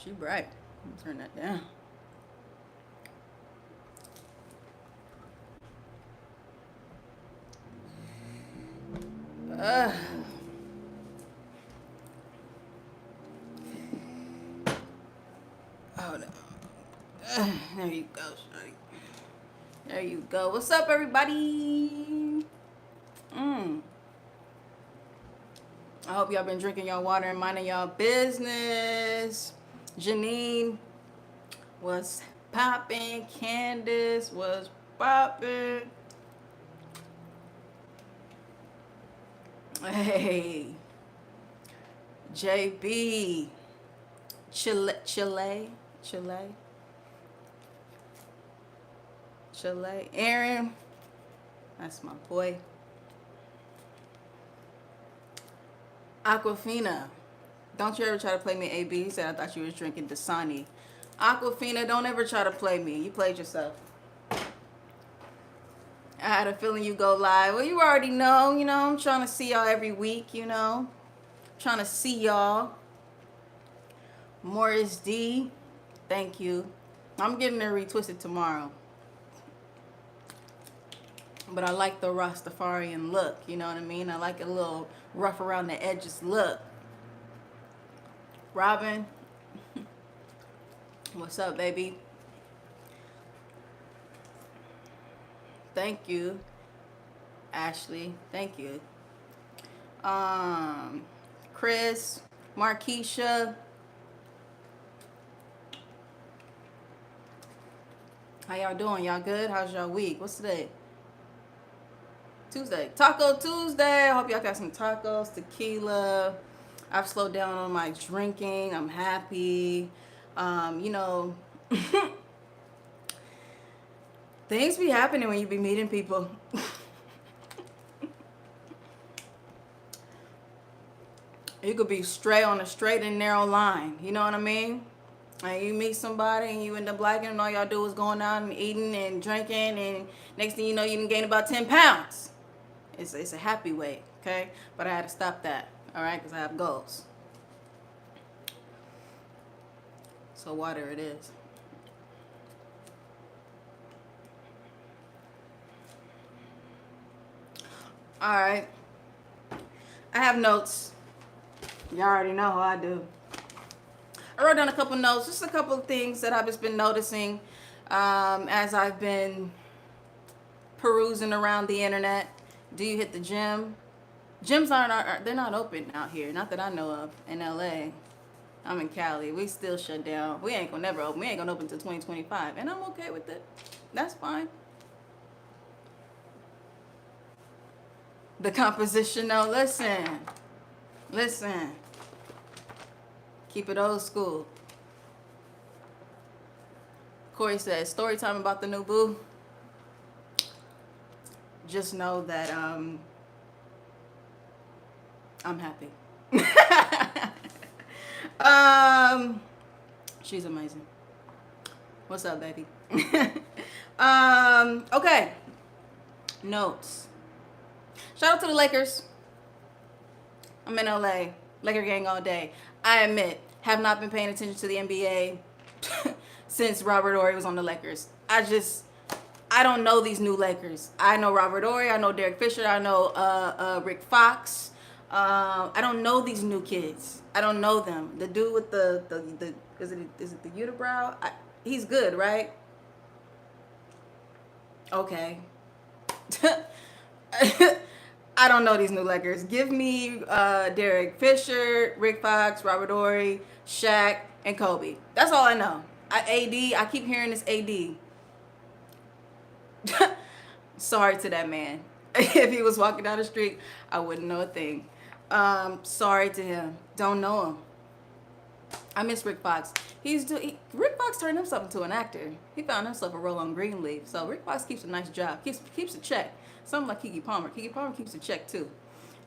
She bright. Turn that down. Uh, oh no. There you go, shorty. There you go. What's up, everybody? I hope y'all been drinking y'all water and minding y'all business. Janine was popping. Candace was popping. Hey, JB, Chile, Aaron, that's my boy. Aquafina, don't you ever try to play me, AB. He said I thought you was drinking Dasani. Aquafina, don't ever try to play me. You played yourself. I had a feeling you go live. Well, you already know, I'm trying to see y'all every week, Trying to see y'all. Morris D, thank you. I'm getting it retwisted tomorrow. But I like the Rastafarian look, you know what I mean? I like a little rough around the edges look. Robin, what's up, baby? Thank you. Ashley, thank you. Chris, Markeisha. How y'all doing? Y'all good? How's y'all week? What's today? Tuesday. Taco Tuesday. I hope y'all got some tacos, tequila. I've slowed down on my drinking. I'm happy. Things be happening when you be meeting people. You could be straight on a straight and narrow line. You know what I mean? And you meet somebody and you end up liking them, and all y'all do is going out and eating and drinking, and next thing you know, you can gain about 10 pounds. It's a happy way, okay? But I had to stop that, all right? Because I have goals. So water it is. All right. I have notes. Y'all already know how I do. I wrote down a couple notes, just a couple of things that I've just been noticing as I've been perusing around the internet. Do you hit the gym? Gyms they're not open out here, not that I know of, in LA. I'm in Cali. We still shut down. We ain't gonna never open. We ain't gonna open until 2025, and I'm okay with it. That's fine. The composition, no, listen. Keep it old school. Corey says, story time about the new boo. Just know that I'm happy. She's amazing. What's up, baby? Okay. Notes. Shout out to the Lakers. I'm in LA. Laker gang all day. I admit, have not been paying attention to the NBA since Robert Ory was on the Lakers. I don't know these new Lakers. I know Robert Ory. I know Derek Fisher. I know Rick Fox. I don't know these new kids. I don't know them. The dude with the is it the unibrow? He's good, right? Okay. I don't know these new Lakers. Give me Derek Fisher, Rick Fox, Robert Ory, Shaq, and Kobe. That's all I know. I keep hearing this AD. Sorry to that man. If he was walking down the street, I wouldn't know a thing. Sorry to him. Don't know him. I miss Rick Fox. Rick Fox turned himself into an actor. He found himself a role on Greenleaf. So Rick Fox keeps a nice job. Keeps a check. Something like Keke Palmer. Keke Palmer keeps a check too.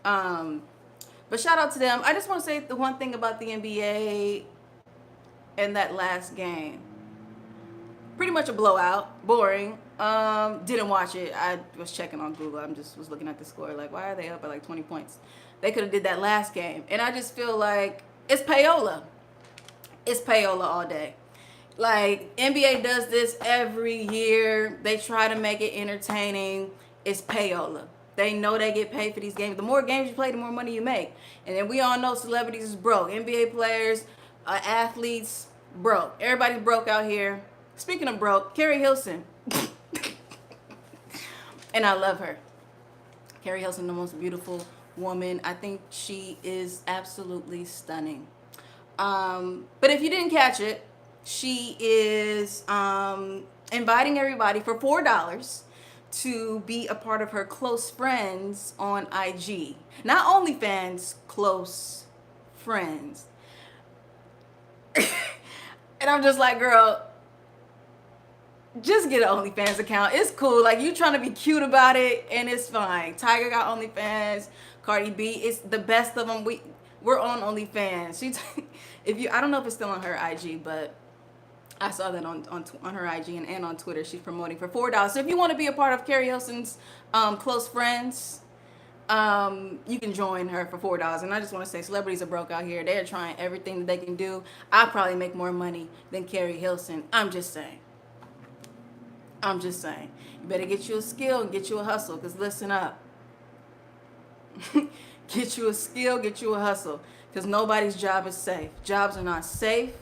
But shout out to them. I just want to say the one thing about the NBA and that last game. Pretty much a blowout. Boring. Didn't watch it. I was checking on Google. Was looking at the score. Like, why are they up by like 20 points? They could have did that last game. And I just feel like it's Payola. It's payola all day. Like, NBA does this every year. They try to make it entertaining. It's payola. They know they get paid for these games. The more games you play, the more money you make. And then we all know celebrities is broke. NBA players, athletes, broke. Everybody's broke out here. Speaking of broke, Keri Hilson. And I love her. Keri Hilson, the most beautiful woman. I think she is absolutely stunning. But if you didn't catch it, she is inviting everybody for $4 to be a part of her close friends on IG. Not OnlyFans, close friends. And I'm just like, girl, just get an OnlyFans account. It's cool. Like, you trying to be cute about it, and it's fine. Tiger got OnlyFans. Cardi B, it's the best of them. We're on OnlyFans. I don't know if it's still on her IG, but I saw that on her IG and on Twitter. She's promoting for $4. So if you want to be a part of Keri Hilson's close friends, you can join her for $4. And I just want to say, celebrities are broke out here. They're trying everything that they can do. I probably make more money than Keri Hilson. I'm just saying. You better get you a skill and get you a hustle. Because listen up. Get you a skill, get you a hustle. Because nobody's job is safe. Jobs are not safe.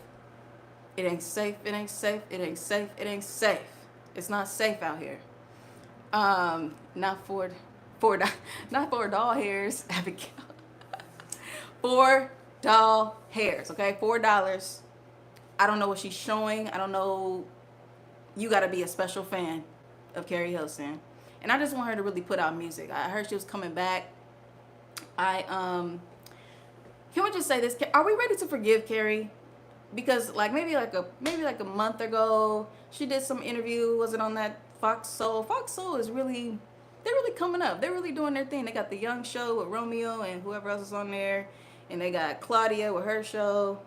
It ain't safe. It ain't safe. It ain't safe. It ain't safe. It's not safe out here. Not for doll hairs, Abigail. 4 doll hairs. Okay, $4. I don't know what she's showing. I don't know. You got to be a special fan of Keri Hilson, and I just want her to really put out music. I heard she was coming back. Can we just say this? Are we ready to forgive Keri? Because maybe like a month ago, she did some interview. Was it on that Fox Soul? Fox Soul is really, they're really coming up. They're really doing their thing. They got the Young Show with Romeo and whoever else is on there, and they got Claudia with her show.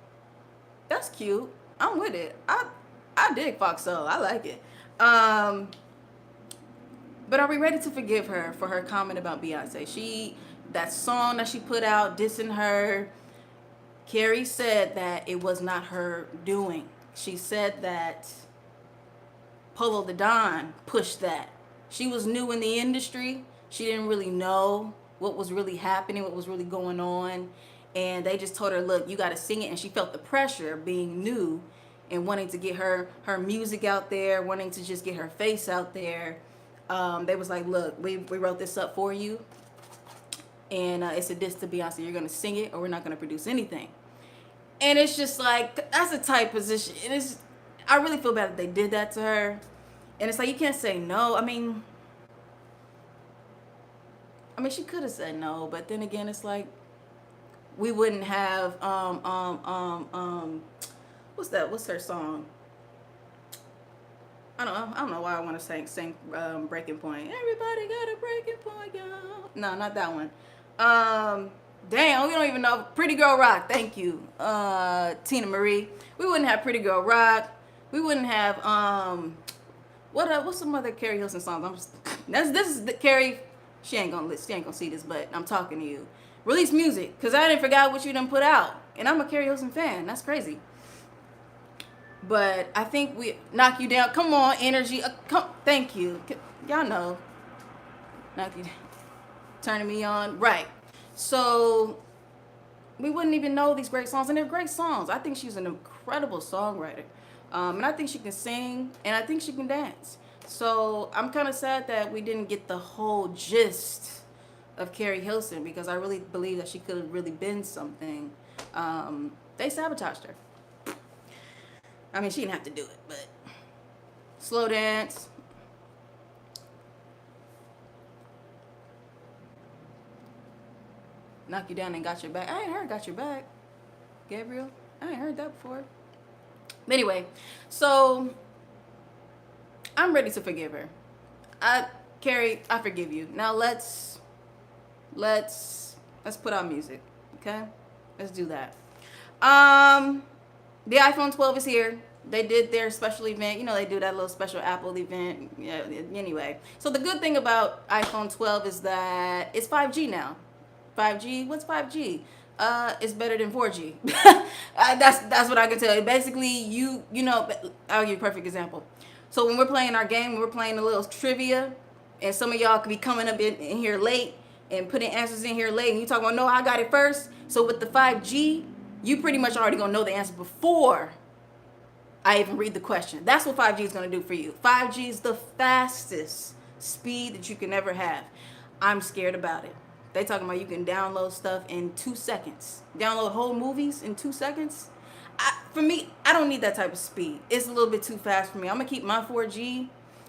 That's cute. I'm with it. I dig Fox Soul. I like it. But are we ready to forgive her for her comment about Beyonce? That song that she put out dissing her, Keri said that it was not her doing. She said that Polo the Don pushed that. She was new in the industry. She didn't really know what was really happening, what was really going on. And they just told her, look, you got to sing it. And she felt the pressure of being new and wanting to get her music out there, wanting to just get her face out there. They was like, look, we wrote this up for you. And it's a diss to Beyonce. You're going to sing it or we're not going to produce anything. And it's just like, that's a tight position. And I really feel bad that they did that to her. And it's like, you can't say no. I mean, she could have said no. But then again, it's like, we wouldn't have, what's her song? I don't know why I want to sing Breaking Point. Everybody got a breaking point, y'all. No, not that one. Damn, we don't even know. Pretty Girl Rock. Thank you, Tina Marie. We wouldn't have Pretty Girl Rock. We wouldn't have what's some other Keri Hilson songs? This is the Keri. She ain't gonna see this, but I'm talking to you. Release music, cause I didn't forget what you done put out, and I'm a Keri Hilson fan. That's crazy. But I think we knock you down. Come on, energy. Thank you. Y'all know. Knock you down. Turning me on. Right. So we wouldn't even know these great songs. And they're great songs. I think she's an incredible songwriter. And I think she can sing. And I think she can dance. So I'm kind of sad that we didn't get the whole gist of Keri Hilson. Because I really believe that she could have really been something. They sabotaged her. I mean, she didn't have to do it, but slow dance. Knock you down and got your back. I ain't heard got your back, Gabriel. I ain't heard that before. But anyway, so I'm ready to forgive her. Keri, I forgive you. Now let's put out music, okay? Let's do that. The iPhone 12 is here. They did their special event. You know, they do that little special Apple event. Yeah, anyway. So the good thing about iPhone 12 is that it's 5G now. 5G? What's 5G? it's better than 4G. That's what I can tell you. Basically, you know, I'll give you a perfect example. So when we're playing our game, we're playing a little trivia, and some of y'all could be coming up in here late and putting answers in here late, and you talking about, no, I got it first. So with the 5G, you pretty much already gonna know the answer before I even read the question. That's what 5G is gonna do for you. 5G is the fastest speed that you can ever have. I'm scared about it. They talking about you can download stuff in 2 seconds. Download whole movies in 2 seconds. For me, I don't need that type of speed. It's a little bit too fast for me. I'm gonna keep my 4G,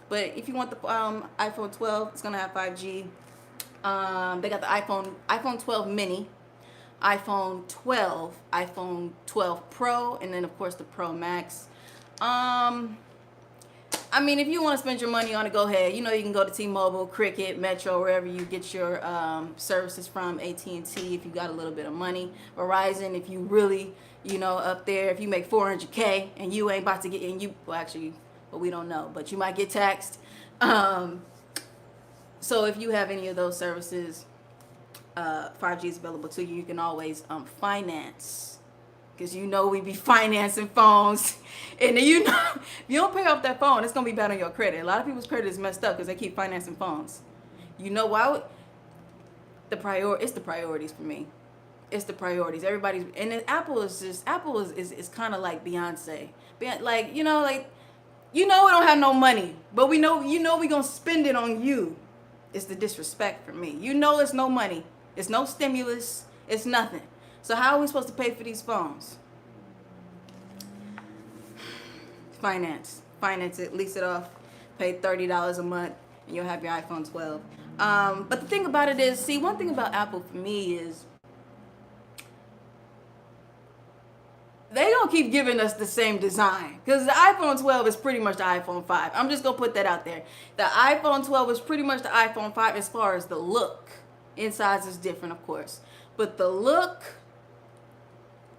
but if you want the iPhone 12, it's gonna have 5G. They got the iPhone 12 mini, iPhone 12, iPhone 12 Pro, and then of course the Pro Max. I mean, if you want to spend your money on it, go ahead. You know, you can go to T-Mobile, Cricket, Metro, wherever you get your services from. AT&T, if you got a little bit of money. Verizon, if you really, you know, up there. If you make $400K and you ain't about to get, well, we don't know, but you might get taxed. So if you have any of those services, 5G is available to you. You can always finance. Because you know we be financing phones. And then you know, if you don't pay off that phone, it's going to be bad on your credit. A lot of people's credit is messed up because they keep financing phones. You know why? It's the priorities for me. It's the priorities. Everybody's, and then Apple is kind of like Beyonce. Like, you know, we don't have no money, but we know we going to spend it on you. It's the disrespect for me. You know it's no money. It's no stimulus. It's nothing. So how are we supposed to pay for these phones? Finance it, lease it off, pay $30 a month, and you'll have your iPhone 12. But the thing about it is, see, one thing about Apple for me is they don't keep giving us the same design. Because the iPhone 12 is pretty much the iPhone 5. I'm just going to put that out there. The iPhone 12 is pretty much the iPhone 5 as far as the look. Inside is different, of course. But the look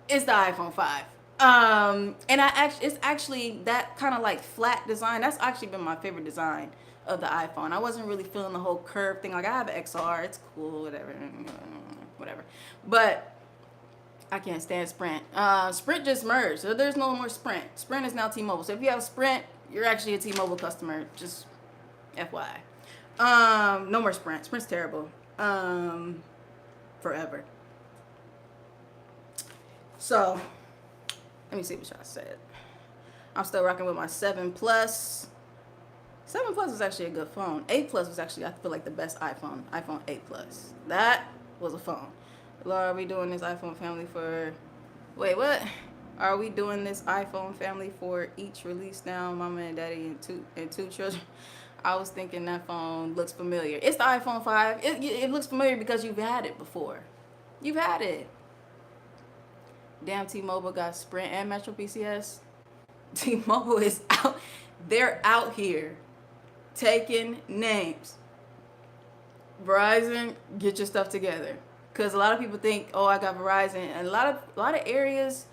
is the iPhone 5. And it's actually that kind of like flat design. That's actually been my favorite design of the iPhone. I wasn't really feeling the whole curve thing. Like, I have an XR, it's cool, whatever. But I can't stand Sprint. Sprint just merged, so there's no more Sprint. Sprint is now T-Mobile. So if you have Sprint, you're actually a T-Mobile customer. Just FYI. No more Sprint. Sprint's terrible. Forever. So, let me see what y'all said. I'm still rocking with my 7 Plus. 7 Plus is actually a good phone. 8 Plus was actually, I feel like, the best iPhone. iPhone 8 Plus. That was a phone. Laura, are we doing this iPhone family for... Wait, what? Are we doing this iPhone family for each release now? Mama and daddy and two children. I was thinking that phone looks familiar. It's the iPhone 5. It looks familiar because you've had it before. You've had it. Damn, T-Mobile got Sprint and Metro PCS. T-Mobile is out. They're out here taking names. Verizon, get your stuff together. Because a lot of people think, oh, I got Verizon. And a lot of areas,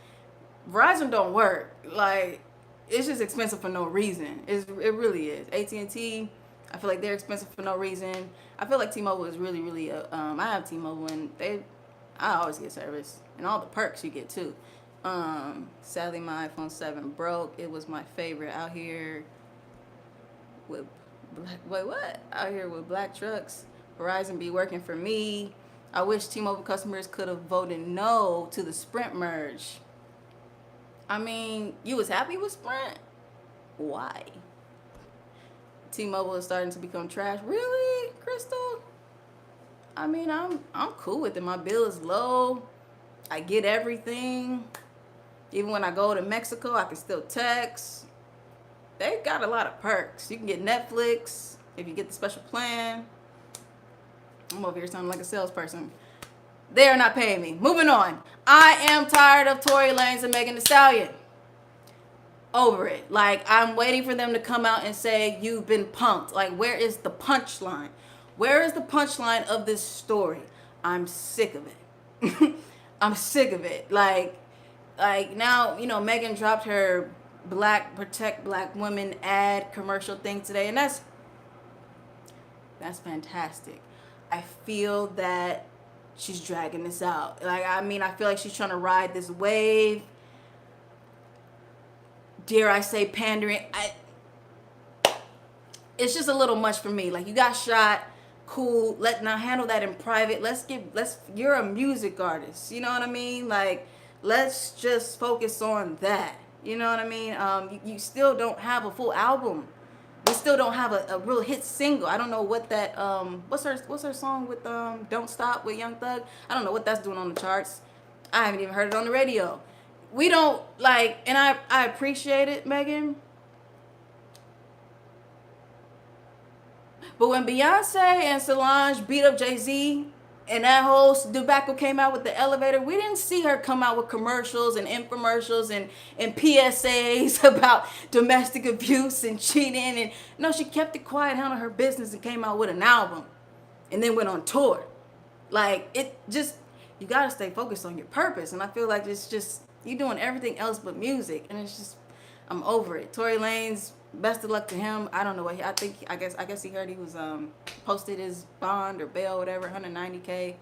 Verizon don't work. Like, it's just expensive for no reason. It really is. AT&T, I feel like they're expensive for no reason. I feel like T-Mobile is really, really, I have T-Mobile and I always get service. And all the perks you get too. Sadly, my iPhone 7 broke. It was my favorite out here with out here with black trucks. Verizon be working for me. I wish T-Mobile customers could have voted no to the Sprint merge. I mean, you was happy with Sprint? Why? T-Mobile is starting to become trash. Really, Crystal? I mean, I'm cool with it. My bill is low. I get everything. Even when I go to Mexico, I can still text. They got a lot of perks. You can get Netflix if you get the special plan. I'm over here sounding like a salesperson. They are not paying me. Moving on. I am tired of Tory Lanez and Megan Thee Stallion. Over it. Like, I'm waiting for them to come out and say, you've been punked. Like, where is the punchline? Where is the punchline of this story? I'm sick of it. I'm sick of it. Like now, you know, Megan dropped her Protect Black Women ad commercial thing today, and that's fantastic. I feel that she's dragging this out. Like, I mean, I feel like she's trying to ride this wave. Dare I say pandering? It's just a little much for me. Like, you got shot, cool. Now handle that in private. You're a music artist. You know what I mean? Like, let's just focus on that. You know what I mean? You still don't have a full album. We still don't have a real hit single. I don't know what that what's her song with Don't Stop with Young Thug? I don't know what that's doing on the charts. I haven't even heard it on the radio. We don't like, and I appreciate it, Megan. But when Beyonce and Solange beat up Jay-Z and that whole debacle came out with the elevator, we didn't see her come out with commercials and infomercials and PSAs about domestic abuse and cheating. And no, she kept it quiet, handled her business, and came out with an album and then went on tour. Like, it just, you got to stay focused on your purpose. And I feel like it's just, you're doing everything else but music. And it's just, I'm over it. Tory Lanez, best of luck to him. I don't know what I guess he heard he was posted his bond or bail, whatever, $190K.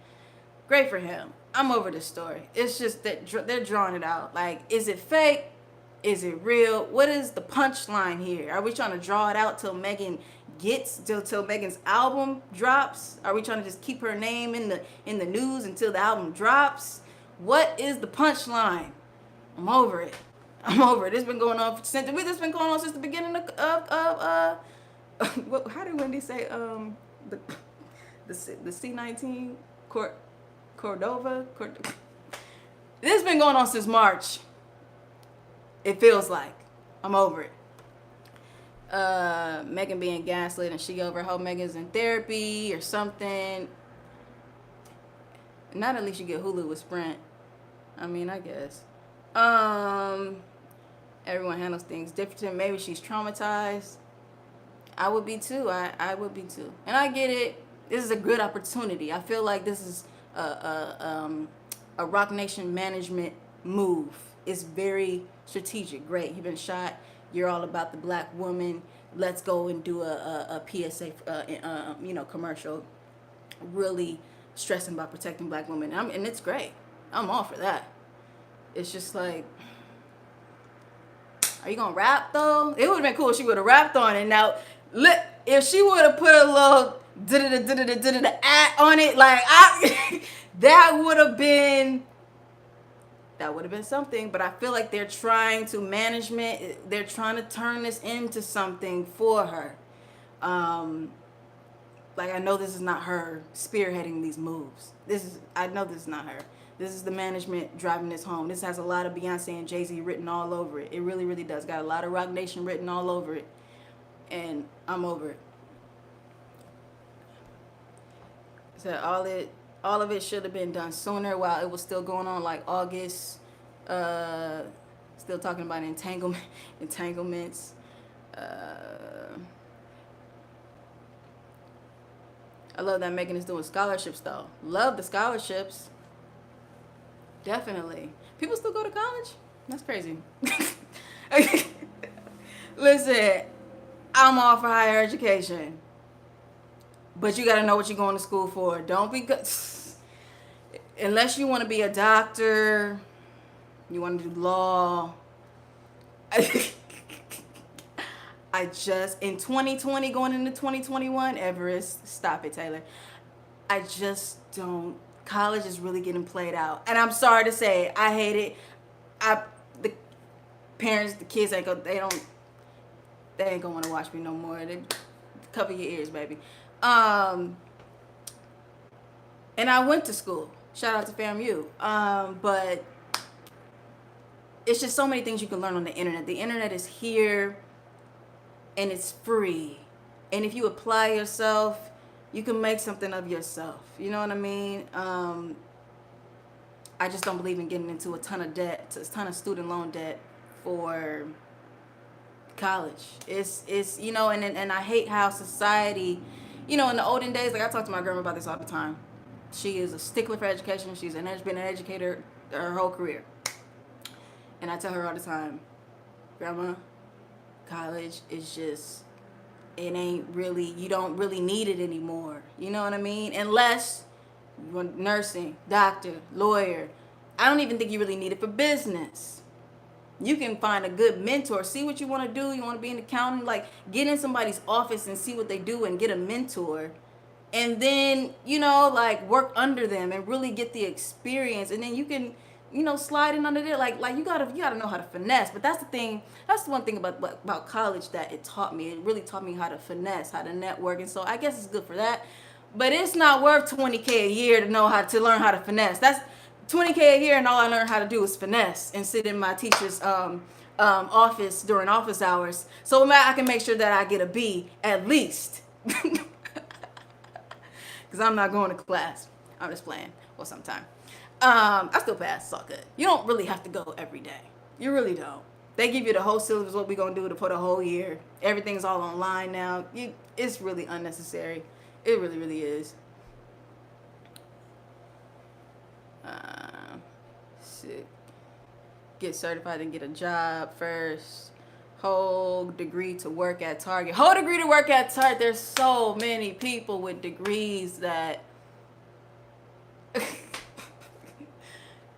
Great for him. I'm over this story. It's just that they're drawing it out. Like, is it fake? Is it real? What is the punchline here? Are we trying to draw it out till Megan till Megan's album drops? Are we trying to just keep her name in the news until the album drops? What is the punchline? I'm over it. It's been going on since the beginning of how did Wendy say the C19 Cordova? This has been going on since March. It feels like. I'm over it. Megan being gaslit and she over hope Megan's in therapy or something. Not at least you get Hulu with Sprint. I mean, I guess. Everyone handles things different. Maybe she's traumatized. I would be too. I would be too. And I get it. This is a good opportunity. I feel like this is a Rock Nation management move. It's very strategic. Great. You've been shot. You're all about the black woman. Let's go and do a PSA, commercial. Really stressing about protecting black women. And it's great. I'm all for that. It's just like, are you gonna rap though? It would have been cool if she would have rapped on it. Now, if she would have put a little at on it, like that would have been something. But I feel like they're trying to turn this into something for her. Like, I know this is not her spearheading these moves. I know this is not her. This is the management driving this home. This has a lot of Beyonce and Jay-Z written all over it. It really, really does. Got a lot of Rock Nation written all over it. And I'm over it. So all of it should have been done sooner while it was still going on, like August. Still talking about entanglements. I love that Megan is doing scholarships though. Love the scholarships. Definitely. People still go to college? That's crazy. Listen, I'm all for higher education. But you got to know what you're going to school for. Don't be good. Unless you want to be a doctor, you want to do law. In 2020, going into 2021, Everest, stop it, Taylor. I just don't. College is really getting played out. And I'm sorry to say it. I hate it. The parents, the kids they ain't gonna want to watch me no more. They cover your ears, baby. And I went to school. Shout out to FAMU. But it's just so many things you can learn on the internet. The internet is here and it's free. And if you apply yourself, you can make something of yourself. You know what I mean? I just don't believe in getting into a ton of debt, a ton of student loan debt for college. It's and I hate how society, in the olden days, like I talk to my grandma about this all the time. She is a stickler for education. She's been an educator her whole career. And I tell her all the time, Grandma, college is just, it ain't really, you don't really need it anymore. You know what I mean? Unless You want nursing, doctor, lawyer. I don't even think you really need it for business. You can find a good mentor. See what you want to do. You want to be an accountant. Like, get in somebody's office and see what they do and get a mentor. And then, like, work under them and really get the experience. And then you can, slide in under there. Like you gotta know how to finesse. But that's the thing. That's the one thing about college that it taught me. It really taught me how to finesse, how to network. And so I guess it's good for that. But it's not worth $20K a year to learn how to finesse. That's $20K a year, and all I learned how to do is finesse and sit in my teacher's office during office hours. So I can make sure that I get a B at least. Because I'm not going to class. I'm just playing. Well, sometime. I still pass. It's all good. You don't really have to go every day. You really don't. They give you the whole syllabus, what we're going to do for the whole year. Everything's all online now. It's really unnecessary. It really, really is. Get certified and get a job first. Whole degree to work at Target. Whole degree to work at Target. There's so many people with degrees that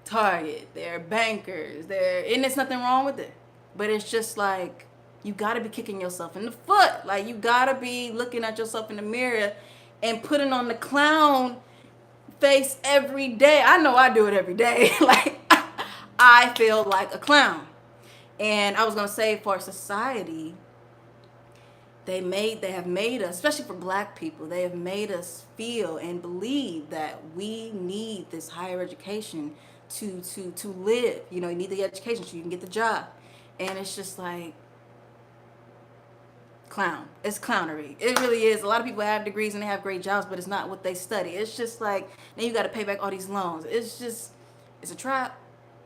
Target. They're bankers. And there's nothing wrong with it. But it's just like, you gotta be kicking yourself in the foot. Like, you gotta be looking at yourself in the mirror and putting on the clown face every day. I know I do it every day. Like, I feel like a clown. And I was gonna say, for society, they have made us, especially for black people, they have made us feel and believe that we need this higher education to live. You need the education so you can get the job. And it's just like, clown. It's clownery. It really is. A lot of people have degrees and they have great jobs, but it's not what they study. It's just like, then you got to pay back all these loans. It's a trap.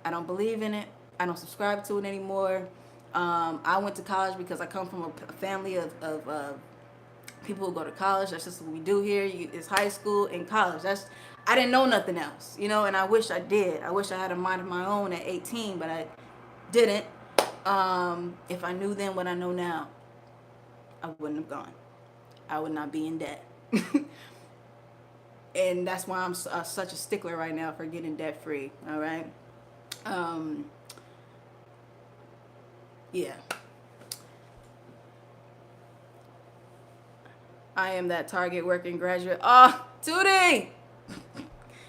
I don't believe in it. I don't subscribe to it anymore. I went to college because I come from a family of people who go to college. That's just what we do here. It's high school and college. I didn't know nothing else, and I wish I did. I wish I had a mind of my own at 18, but I didn't. If I knew then what I know now, I wouldn't have gone. I would not be in debt. And that's why I'm such a stickler right now for getting debt free. All right. Yeah. I am that Target working graduate. Oh, Toni!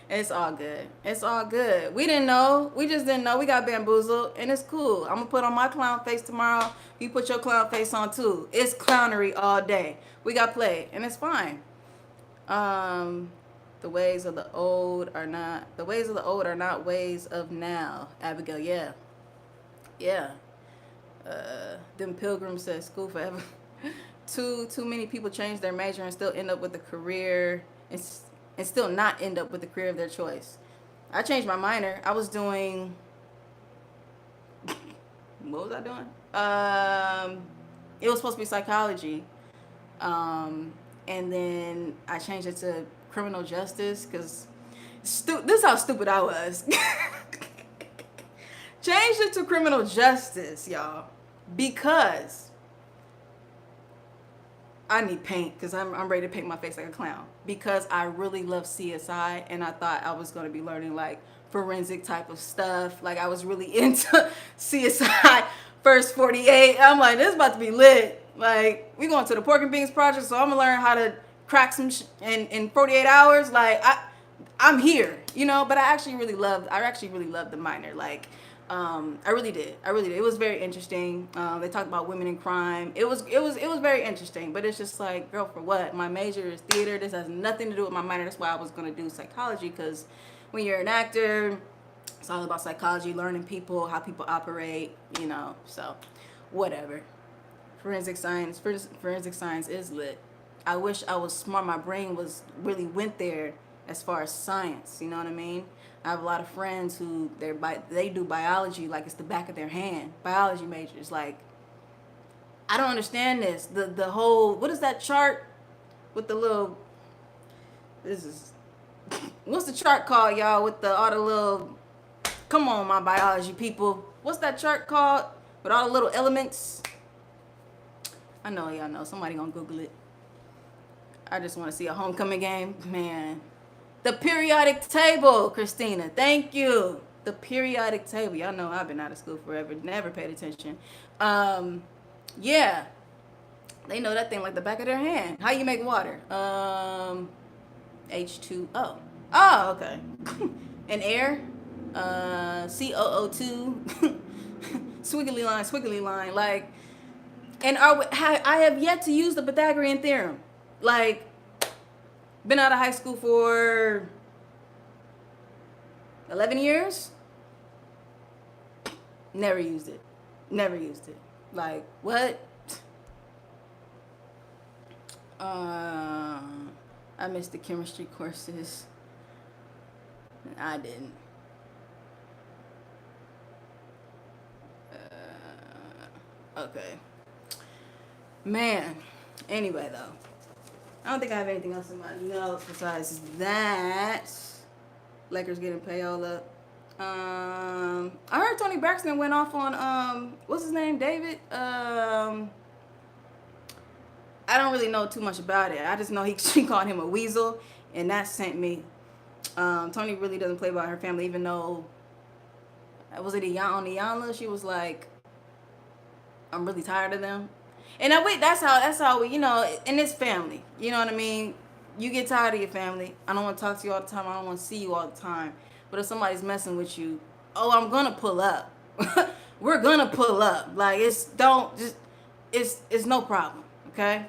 It's all good. It's all good. We didn't know. We just didn't know. We got bamboozled, and it's cool. I'm going to put on my clown face tomorrow. You put your clown face on, too. It's clownery all day. We got played, and it's fine. The ways of the old are not ways of now. Abigail, yeah. Yeah. Them pilgrims said school forever. Too many people change their major and still end up with a career and still not end up with the career of their choice. I changed my minor. I was doing what was I doing? It was supposed to be psychology. And then I changed it to criminal justice because this is how stupid I was. Changed it to criminal justice, y'all, because I need paint because I'm ready to paint my face like a clown because I really love CSI and I thought I was going to be learning like forensic type of stuff. Like I was really into CSI First 48. I'm like, this is about to be lit. Like we going to the Pork and Beans Project, so I'm going to learn how to crack some in 48 hours. Like I'm here, but I actually really loved the minor. Like I really did. It was very interesting. They talked about women in crime. It was very interesting, but it's just like, girl, for what? My major is theater. This has nothing to do with my minor. That's why I was going to do psychology, because when you're an actor, it's all about psychology, learning people, how people operate, so whatever. Forensic science is lit. I wish I was smart. My brain really went there as far as science, you know what I mean? I have a lot of friends who they do biology like it's the back of their hand. Biology majors, like I don't understand this. The whole, what is that chart with the little? What's the chart called, y'all? With all the little, come on, my biology people. What's that chart called with all the little elements? I know y'all know. Somebody gonna Google it. I just want to see a homecoming game, man. The periodic table, Christina. Thank you. The periodic table. Y'all know I've been out of school forever. Never paid attention. Yeah. They know that thing like the back of their hand. How you make water? H2O. Oh, okay. And air? COO2. Squiggly line. Like, and I have yet to use the Pythagorean theorem. Like, been out of high school for 11 years. Never used it. Like, what? I missed the chemistry courses. I didn't. Okay. Man. Anyway, though. I don't think I have anything else in my notes besides that. Lakers getting Payola. I heard Toni Braxton went off on, what's his name? David? I don't really know too much about it. I just know she called him a weasel, and that sent me. Toni really doesn't play by her family, even though, was it on Iyanla? She was like, I'm really tired of them. And that's how we, in this family, you know what I mean? You get tired of your family. I don't want to talk to you all the time. I don't want to see you all the time. But if somebody's messing with you, I'm gonna pull up. We're gonna pull up. Like, it's no problem. Okay.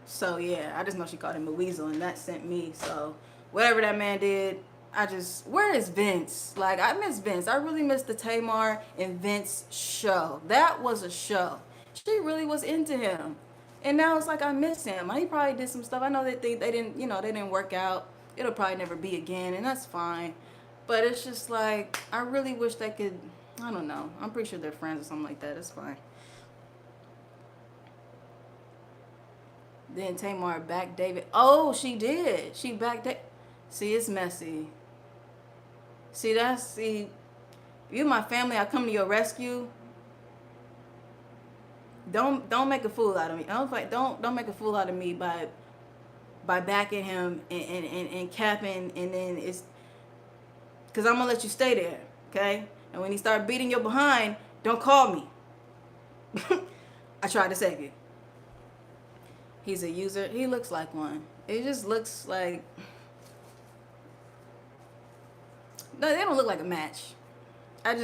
So yeah, I just know she called him a weasel, and that sent me. So whatever that man did, where is Vince? Like, I miss Vince. I really miss the Tamar and Vince show. That was a show. She really was into him. And now it's like, I miss him. He probably did some stuff. I know that they didn't, they didn't work out. It'll probably never be again, and that's fine. But it's just like, I really wish they could, I don't know. I'm pretty sure they're friends or something like that. It's fine. Then Tamar backed David. Oh, she did. She backed David. See, it's messy. See, you my family, I come to your rescue. Don't make a fool out of me. Don't make a fool out of me by backing him and capping, and then it's because I'm gonna let you stay there, okay? And when he start beating your behind, don't call me. I tried to save you. He's a user. He looks like one. It just looks like, no, they don't look like a match. It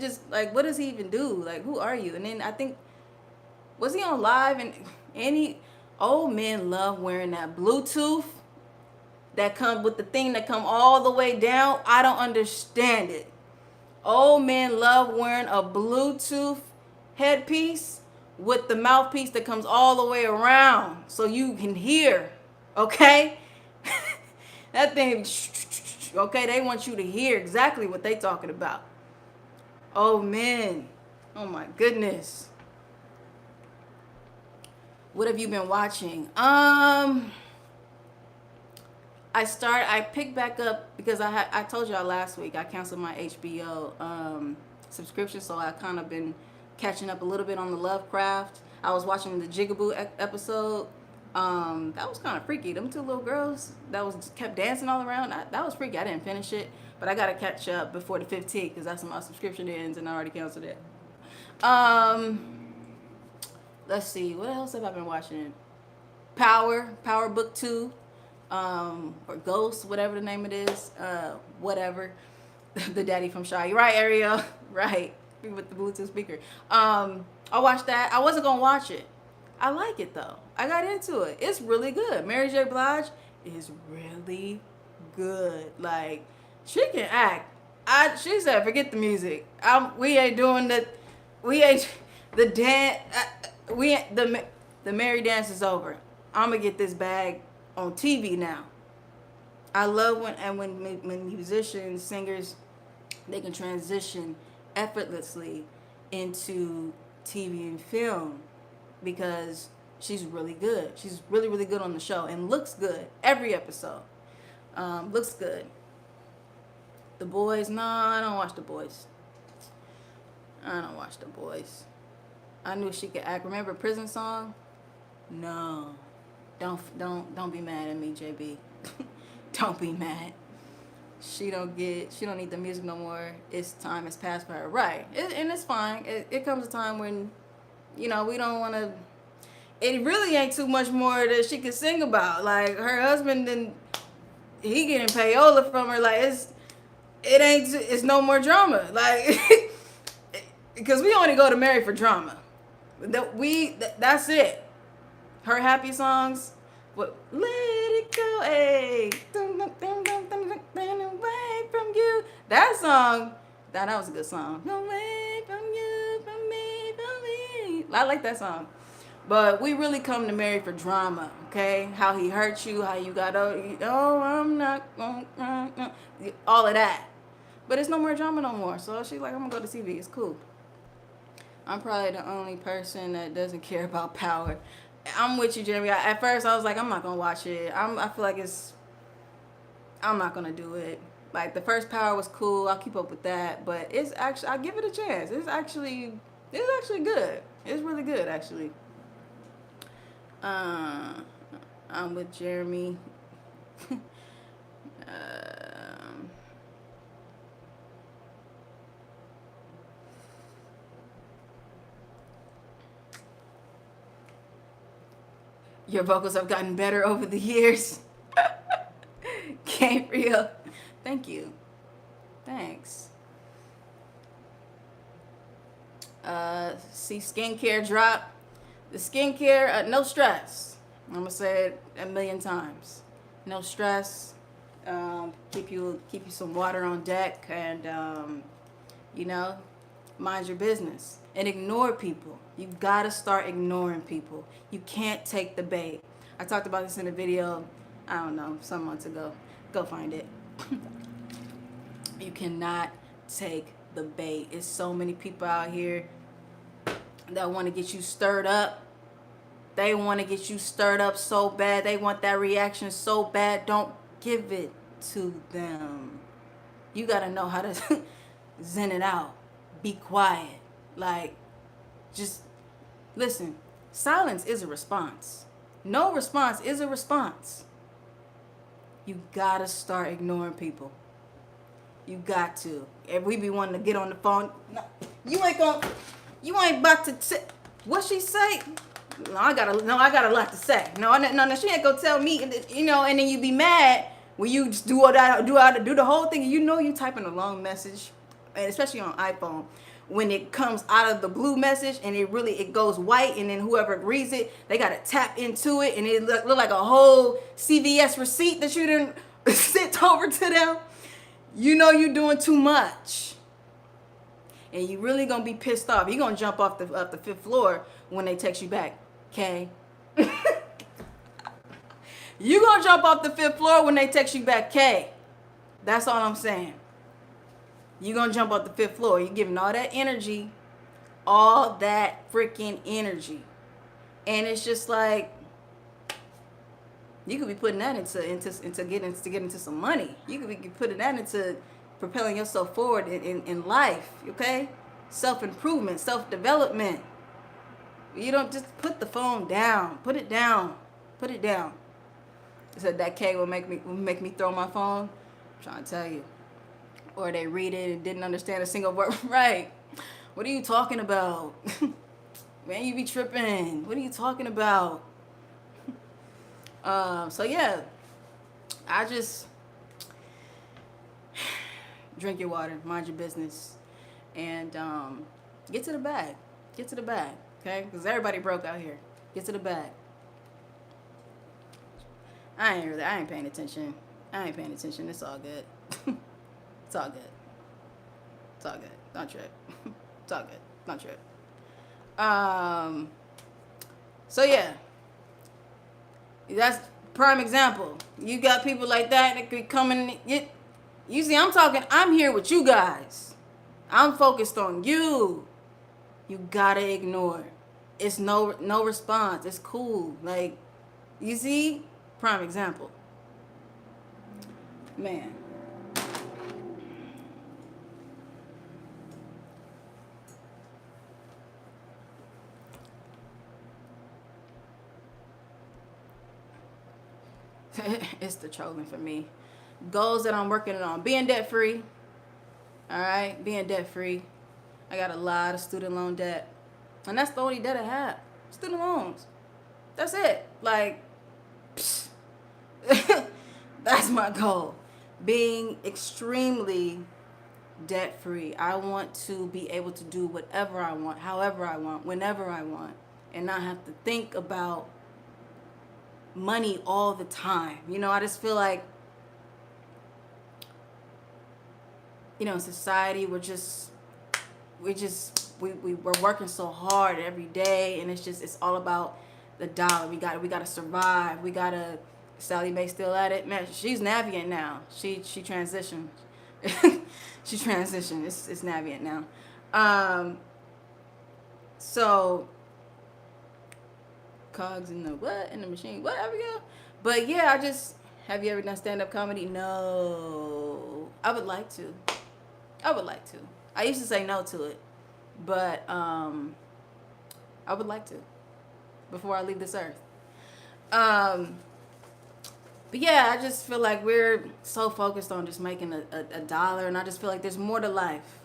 just like, what does he even do? Like, who are you? And then I think, was he on live? And any old men love wearing that Bluetooth that come with the thing that come all the way down. I don't understand it. Old men love wearing a Bluetooth headpiece with the mouthpiece that comes all the way around so you can hear, okay? That thing, okay, they want you to hear exactly what they talking about. Oh, man. Oh, my goodness. What have you been watching? I picked back up because I told y'all last week I canceled my HBO subscription, so I kind of been catching up a little bit on the Lovecraft. I was watching the Jigaboo episode. That was kind of freaky. Them two little girls that kept dancing all around. That was freaky. I didn't finish it, but I gotta catch up before the 15th because that's when my subscription ends, and I already canceled it. Let's see, what else have I been watching? Power Book 2, or Ghost, whatever the name it is, whatever. The daddy from Shy. You're right, Ariel. Right. With the Bluetooth speaker. I watched that. I wasn't gonna watch it. I like it though. I got into it. It's really good. Mary J. Blige is really good. Like, she can act. She said, forget the music. We ain't doing the dance. The Mary dance is over. I'm gonna get this bag on TV now. I love when musicians, singers, they can transition effortlessly into TV and film, because she's really good. She's really, really good on the show and looks good every episode. Looks good. The Boys, no, I don't watch The Boys. I knew she could act. Remember Prison Song? No. Don't be mad at me, JB. Don't be mad. She don't need the music no more. It's time has passed for her. Right. And it's fine. It comes a time when, we don't want to, it really ain't too much more that she can sing about. Like, her husband, and he getting payola from her. Like, it's no more drama. Like, because we only go to marry for drama. That's it. Her happy songs, what, let it go, hey, away from you. That song, that was a good song. Away from you, from me, from me. I like that song. But we really come to marry for drama, okay? How he hurt you, how you got, I'm not, all of that. But it's no more drama no more. So she's like, I'm gonna go to TV. It's cool. I'm probably the only person that doesn't care about Power. I'm with you, Jeremy. At first, I was like, I'm not gonna watch it. I feel like I'm not gonna do it. Like, the first Power was cool. I'll keep up with that. But it's actually, I give it a chance. It's actually good. It's really good, actually. I'm with Jeremy. Your vocals have gotten better over the years. Can't real. Thank you. Thanks. See skincare drop. The skincare, no stress. I'm gonna say it a million times. No stress. Keep you some water on deck, and mind your business and ignore people. You gotta start ignoring people. You can't take the bait. I talked about this in a video, I don't know, some months ago. Go find it. You cannot take the bait. It's so many people out here that want to get you stirred up. They want to get you stirred up so bad. They want that reaction so bad. Don't give it to them. You gotta know how to zen it out. Be quiet. Like, just listen. Silence is a response. No response is a response. You gotta start ignoring people. You got to. If we be wanting to get on the phone, no, you ain't about to what she say? No, I got a lot to say. No, she ain't gonna tell me, and then you be mad when you just do the whole thing, and you typing a long message, and especially on iPhone, when it comes out of the blue message and it goes white, and then whoever reads it, they gotta tap into it, and it look like a whole CVS receipt that you didn't sent over to them. You're doing too much. And you really gonna be pissed off. You're gonna jump off the 5th floor when they text you back, Kay. You gonna jump off the 5th floor when they text you back, Kay. That's all I'm saying. You gonna jump off the 5th floor. You're giving all that energy, all that freaking energy, and it's just like you could be putting that into getting into some money. You could be putting that into propelling yourself forward in life, okay? Self-improvement, self-development. You don't just put the phone down. Put it down. Put it down. It said that K will make me throw my phone. I'm trying to tell you. Or they read it and didn't understand a single word. Right. What are you talking about? Man, you be tripping. What are you talking about? So yeah, I just drink your water, mind your business, and get to the bag. Get to the bag, okay? Because everybody broke out here. Get to the bag. I ain't paying attention. It's all good. It's all good. It's all good. Don't trip. It's all good. Don't trip. So yeah. That's prime example. You got people like that could come in. You see, I'm here with you guys. I'm focused on you. You gotta ignore. It's no response. It's cool. Like, you see? Prime example. Man. It's the trolling for me. Goals that I'm working on: being debt free. All right, being debt free. I got a lot of student loan debt, and that's the only debt I have. Student loans. That's it. Like, that's my goal. Being extremely debt free. I want to be able to do whatever I want, however I want, whenever I want, and not have to think about money all the time. You know, I just feel like, you know, in society, we're working so hard every day, and it's all about the dollar. We gotta survive. We gotta. Sally Mae still at it, man. She's Navient now. She transitioned. She transitioned. It's Navient now. So cogs in the what in the machine, whatever go. But yeah, have you ever done stand-up comedy? No. I would like to. I used to say no to it, but I would like to before I leave this earth. But yeah, I just feel like we're so focused on just making a dollar, and I just feel like there's more to life.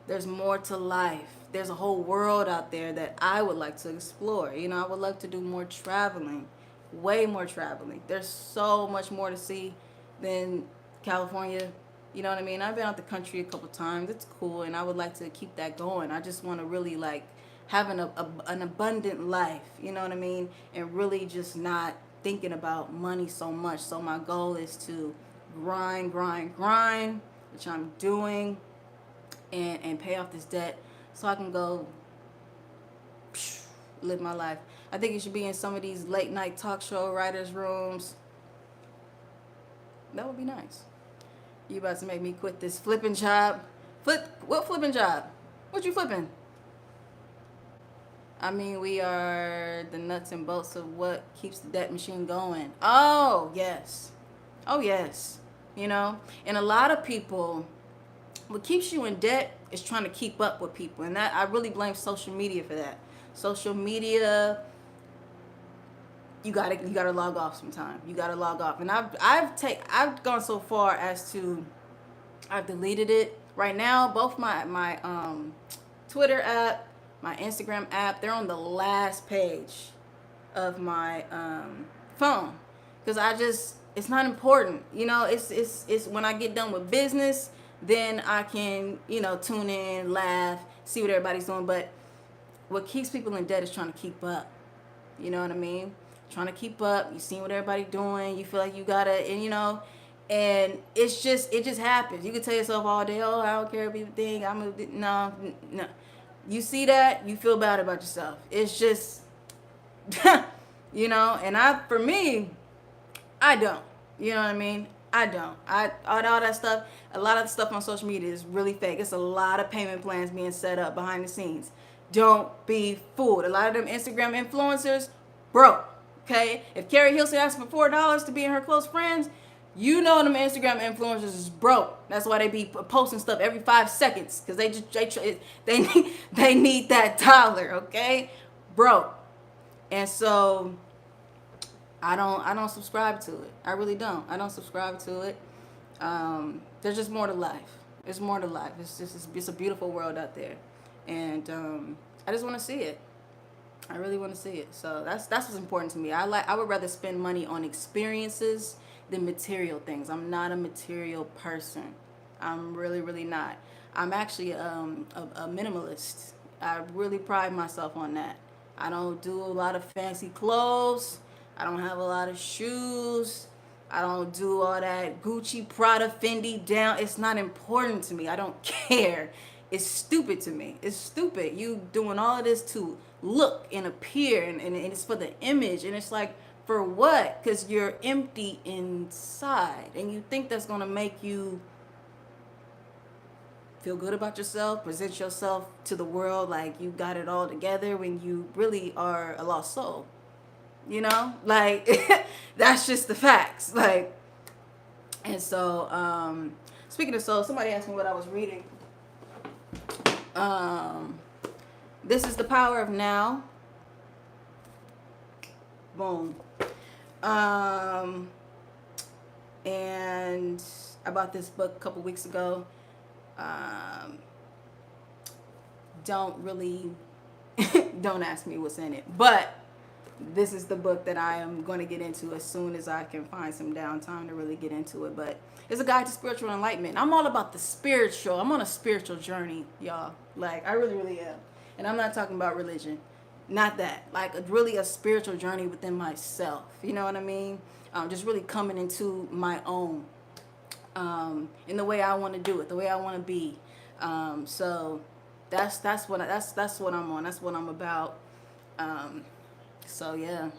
There's more to life. There's a whole world out there that I would like to explore. You know, I would love to do more traveling, way more traveling. There's so much more to see than California. You know what I mean? I've been out the country a couple times. It's cool, and I would like to keep that going. I just want to really like have an abundant life. You know what I mean? And really just not thinking about money so much. So my goal is to grind, which I'm doing, and pay off this debt so I can go live my life. I think it should be in some of these late night talk show writers' rooms. That would be nice. You about to make me quit this flipping job? What flipping job? What you flipping? I mean, we are the nuts and bolts of what keeps the debt machine going. Oh, yes. You know? And a lot of people, what keeps you in debt is trying to keep up with people. And that I really blame social media for that. Social media, you gotta log off sometime. You gotta log off. And I've gone so far as to I've deleted it. Right now, both my Twitter app, my Instagram app, they're on the last page of my phone, because it's not important. You know, it's when I get done with business, then I can, you know, tune in, laugh, see what everybody's doing. But what keeps people in debt is trying to keep up. You know what I mean? Trying to keep up. You see what everybody's doing. You feel like you gotta, and you know, and it just happens. You can tell yourself all day, oh, I don't care what people think. No. You see that, you feel bad about yourself. It's just, you know, and for me, I don't. You know what I mean? I don't. All that stuff, a lot of the stuff on social media is really fake. It's a lot of payment plans being set up behind the scenes. Don't be fooled. A lot of them Instagram influencers, broke. Okay? If Keri Hilson asks for $4 to be in her close friends, you know them Instagram influencers is broke. That's why they be posting stuff every 5 seconds, because they need that dollar. Okay? Broke. And so I don't subscribe to it. I really don't. I don't subscribe to it. There's just more to life. There's more to life. It's a beautiful world out there, and I just want to see it. I really want to see it. So that's what's important to me. I would rather spend money on experiences than material things. I'm not a material person. I'm really, really not. I'm actually a minimalist. I really pride myself on that. I don't do a lot of fancy clothes. I don't have a lot of shoes. I don't do all that Gucci, Prada, Fendi down. It's not important to me. I don't care. It's stupid to me. It's stupid. You doing all of this to look and appear, and it's for the image. And it's like, for what? Because you're empty inside. And you think that's going to make you feel good about yourself, present yourself to the world like you got it all together, when you really are a lost soul. You know? Like, that's just the facts. Like, and so, speaking of soul, somebody asked me what I was reading. This is The Power of Now. Boom. And I bought this book a couple weeks ago. Um, don't really, don't ask me what's in it. But this is the book that I am going to get into as soon as I can find some downtime to really get into it. But it's a guide to spiritual enlightenment. I'm all about the spiritual. I'm on a spiritual journey, y'all. Like, I really, really am. And I'm not talking about religion. Not that. Like, really a spiritual journey within myself. You know what I mean? Just really coming into my own. In the way I want to do it, the way I want to be. So that's what I'm on. That's what I'm about. So yeah,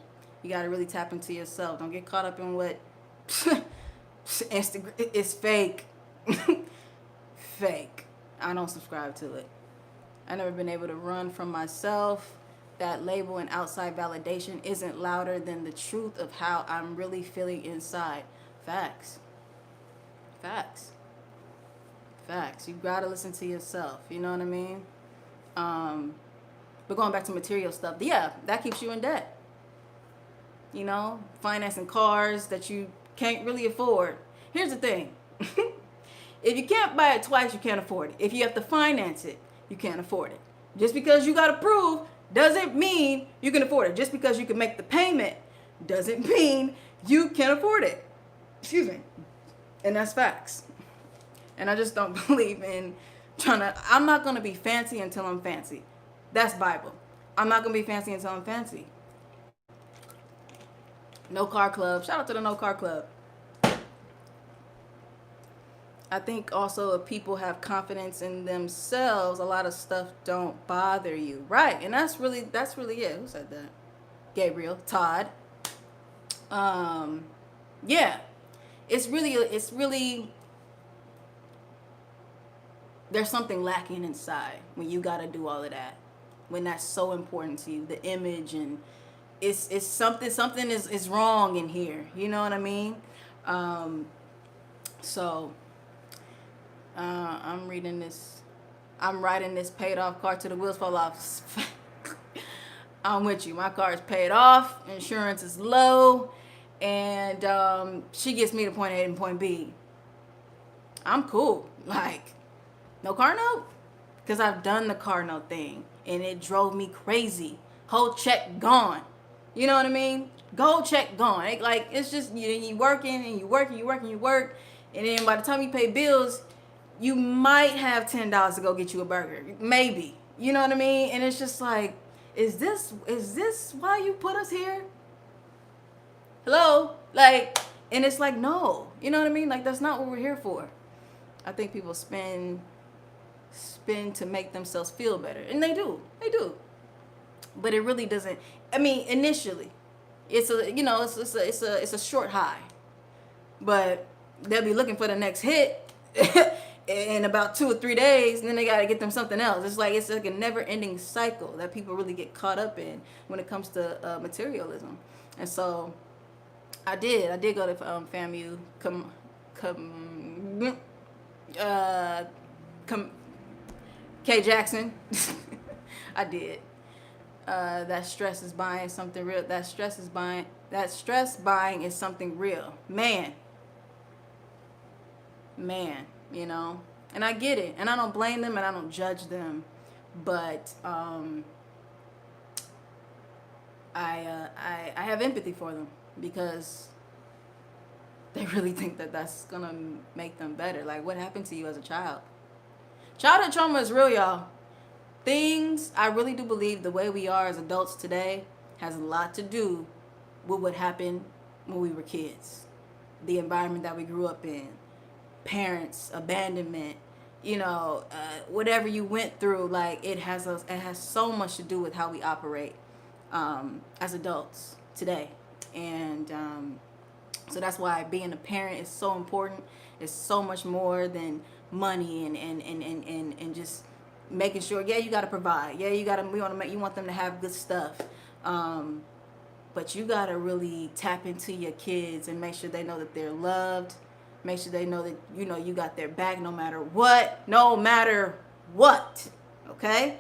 you got to really tap into yourself. Don't get caught up in what Instagram. It's fake. Fake. I don't subscribe to it. I've never been able to run from myself. That label and outside validation isn't louder than the truth of how I'm really feeling inside. Facts. Facts. Facts. You gotta listen to yourself. You know what I mean? But going back to material stuff, yeah, that keeps you in debt. You know, financing cars that you can't really afford. Here's the thing. If you can't buy it twice, you can't afford it. If you have to finance it, you can't afford it. Just because you got approved doesn't mean you can afford it. Just because you can make the payment doesn't mean you can afford it. Excuse me. And that's facts. And I just don't believe in I'm not going to be fancy until I'm fancy. That's Bible. I'm not going to be fancy until I'm fancy. No Car Club. Shout out to the No Car Club. I think also if people have confidence in themselves, a lot of stuff don't bother you. Right. And that's really it. Who said that? Gabriel. Todd. Yeah. It's really there's something lacking inside when you got to do all of that. When that's so important to you, the image, and it's something is wrong in here. You know what I mean? So I'm writing this paid off car to the wheels fall off. I'm with you. My car is paid off. Insurance is low. And she gets me to point A and point B. I'm cool. Like, no car note? Because I've done the car note thing. And it drove me crazy. Whole check gone. You know what I mean? Gold check gone. It's just, you working and you work. And then by the time you pay bills, you might have $10 to go get you a burger. Maybe. You know what I mean? And it's just like, is this why you put us here? Hello? Like, and it's like, no. You know what I mean? Like, that's not what we're here for. I think people spend to make themselves feel better. And they do. But it really doesn't. I mean, initially, it's a short high. But they'll be looking for the next hit in about 2 or 3 days, and then they got to get them something else. It's like a never-ending cycle that people really get caught up in when it comes to materialism. And so I did go to FAMU K Jackson. I did. That stress buying is something real. That stress buying is something real. Man, you know. And I get it. And I don't blame them and I don't judge them. But I have empathy for them because they really think that that's going to make them better. Like, what happened to you as a child? Childhood trauma is real, y'all. I really do believe the way we are as adults today has a lot to do with what happened when we were kids. The environment that we grew up in. Parents, abandonment, whatever you went through, like it has so much to do with how we operate as adults today. And so that's why being a parent is so important. It's so much more than money and just making sure, yeah, you got to provide. Yeah, you want them to have good stuff. But you got to really tap into your kids and make sure they know that they're loved. Make sure they know that, you got their back no matter what. Okay?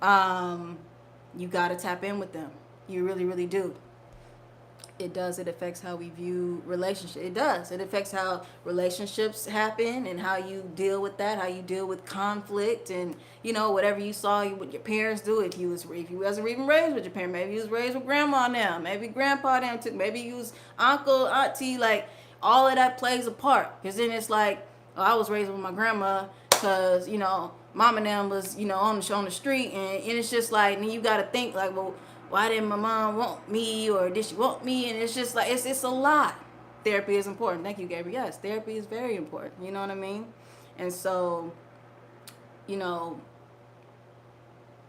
You got to tap in with them. You really, really do. It does. It affects how we view relationships. It does. It affects how relationships happen and how you deal with that, how you deal with conflict, and whatever you saw what your parents do. If you wasn't even raised with your parents, maybe you was raised with grandma now, maybe grandpa them too, maybe you was uncle, auntie, like all of that plays a part. Because then it's like, oh, I was raised with my grandma because mom and them was on the street, and it's just like, and you got to think like, well, why didn't my mom want me, or did she want me? And it's just like, it's a lot. Therapy is important. Thank you, Gabriel. Yes, therapy is very important. You know what I mean? And so,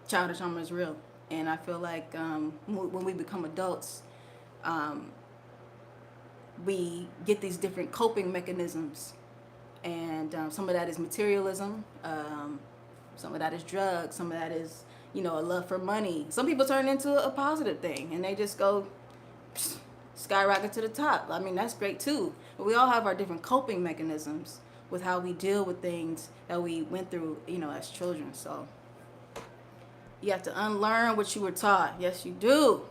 childhood trauma is real. And I feel like when we become adults, we get these different coping mechanisms. And some of that is materialism. Some of that is drugs. Some of that is a love for money. Some people turn into a positive thing and they just go skyrocket to the top. I mean, that's great too. But we all have our different coping mechanisms with how we deal with things that we went through, as children. So you have to unlearn what you were taught. Yes, you do.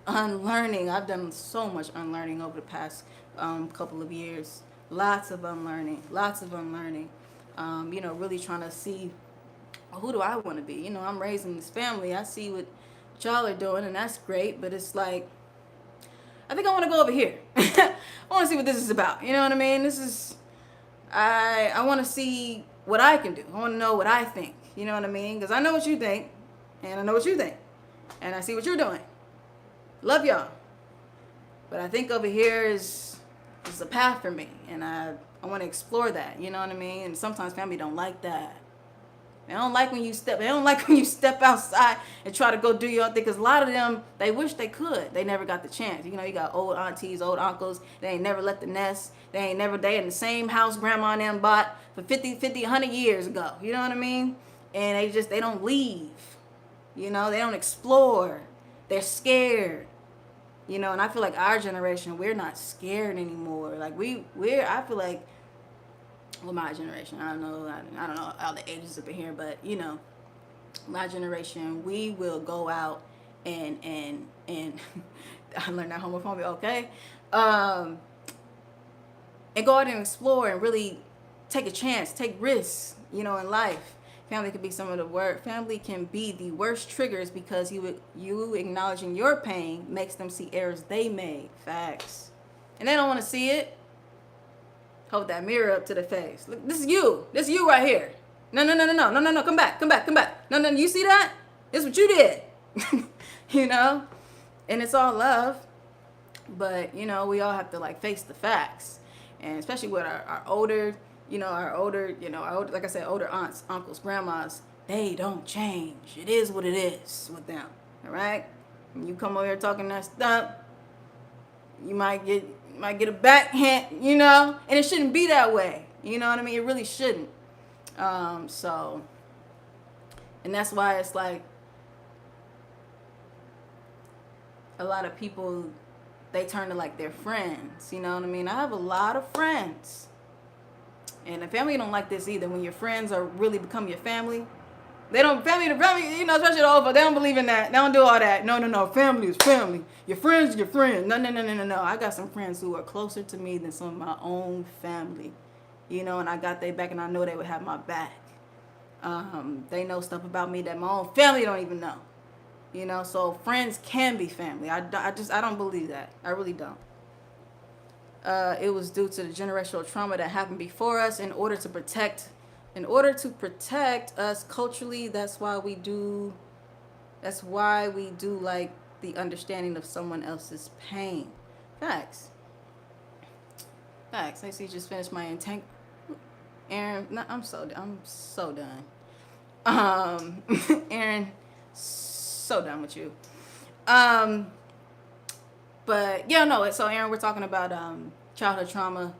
Unlearning. I've done so much unlearning over the past couple of years. Lots of unlearning. Really trying to see, who do I want to be? I'm raising this family. I see what y'all are doing, and that's great. But it's like, I think I want to go over here. I want to see what this is about. You know what I mean? I want to see what I can do. I want to know what I think. You know what I mean? Because I know what you think, and I know what you think, and I see what you're doing. Love y'all. But I think over here is a path for me, and I want to explore that. You know what I mean? And sometimes family don't like that. They don't like when you step outside and try to go do your own thing. Because a lot of them, they wish they could. They never got the chance. You got old aunties, old uncles. They ain't never left the nest. They in the same house grandma and them bought for 50, 100 years ago. You know what I mean? And they don't leave. They don't explore. They're scared. And I feel like our generation, we're not scared anymore. Like I feel like, well, my generation, I don't know all the ages up in here, but my generation, we will go out and I learned that homophobia, okay, and go out and explore and really take a chance, take risks, in life. Family can be family can be the worst triggers because you acknowledging your pain makes them see errors they made. Facts, and they don't want to see it. Hold that mirror up to the face. Look, this is you. This is you right here. No. Come back. No. You see that? This is what you did. And it's all love. But, we all have to face the facts. And especially with our older, like I said, older aunts, uncles, grandmas, they don't change. It is what it is with them. All right? When you come over here talking that stuff, you might get a backhand, and it shouldn't be that way. You know what I mean? It really shouldn't. And that's why it's like a lot of people, they turn to their friends. You know what I mean? I have a lot of friends, and the family don't like this either. When your friends are really become your family, they don't family to family. Especially the old folks, they don't believe in that. They don't do all that. No. Family is family. Your friends are your friends. No. I got some friends who are closer to me than some of my own family. And I got their back, and I know they would have my back. They know stuff about me that my own family don't even know. So friends can be family. I don't believe that. I really don't. It was due to the generational trauma that happened before us in order to protect us culturally. That's why we do like the understanding of someone else's pain. Facts. I see you just finished my intent. Aaron, no, I'm so done. Aaron, so done with you. But yeah, no. So Aaron, we're talking about childhood trauma,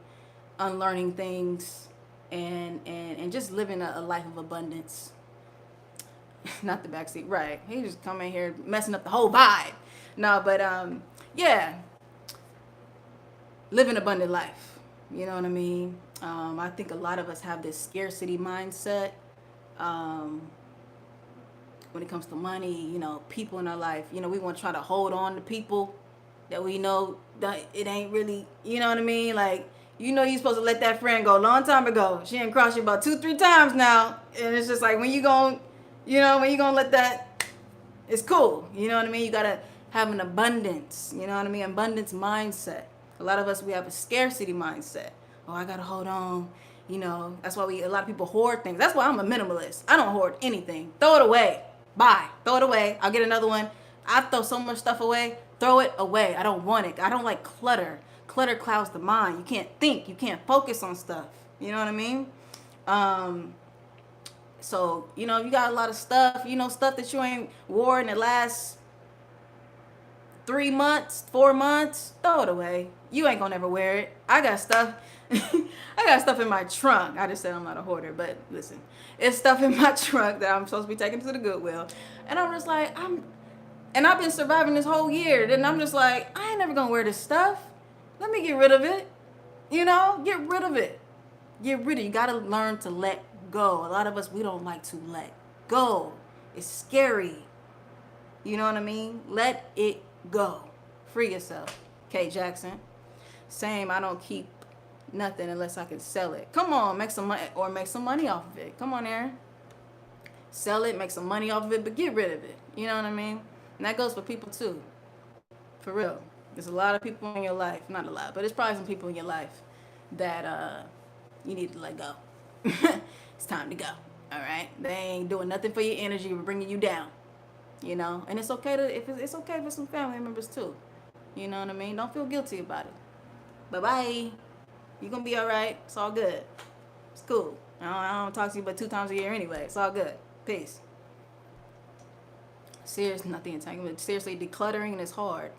unlearning things, and just living a life of abundance. Not the backseat, right? He just come in here messing up the whole vibe. No, but yeah, live an abundant life. You know what I mean? I think a lot of us have this scarcity mindset when it comes to money, people in our life. We want to try to hold on to people, that we know that it ain't really, you know what I mean? Like, you know, you're supposed to let that friend go a long time ago. She ain't crossed you about 2-3 times now. And it's just like, when you gonna let that, it's cool. You know what I mean? You gotta have an abundance, you know what I mean? Abundance mindset. A lot of us, we have a scarcity mindset. Oh, I gotta hold on. You know, that's why a lot of people hoard things. That's why I'm a minimalist. I don't hoard anything. Throw it away. Bye. Throw it away. I'll get another one. I throw so much stuff away. Throw it away. I don't want it. I don't like clutter. Clutter clouds the mind. You can't think. You can't focus on stuff. You know what I mean? So, you know, if you got a lot of stuff, you know, stuff that you ain't wore in the last 3 months, 4 months, throw it away. You ain't gonna ever wear it. I got stuff. I got stuff in my trunk. I just said I'm not a hoarder, but listen, it's stuff in my trunk that I'm supposed to be taking to the Goodwill, and I'm just like, and I've been surviving this whole year, and I'm just like, I ain't never gonna wear this stuff. Let me get rid of it. You know, get rid of it. Get rid of it. You gotta learn to let go. A lot of us, we don't like to let go. It's scary. You know what I mean? Let it go. Free yourself. K. Jackson. Same, I don't keep nothing unless I can sell it. Come on, make some money, or make some money off of it. Come on, Aaron. Sell it, make some money off of it, but get rid of it. You know what I mean? And that goes for people too. For real. There's a lot of people in your life, not a lot, but there's probably some people in your life that you need to let go. It's time to go. All right? They ain't doing nothing for your energy, but bringing you down. You know? And it's okay it's okay for some family members too. You know what I mean? Don't feel guilty about it. Bye-bye. You're going to be all right. It's all good. It's cool. I don't talk to you but 2 times a year anyway. It's all good. Peace. Seriously, not the entanglement. Seriously, decluttering is hard.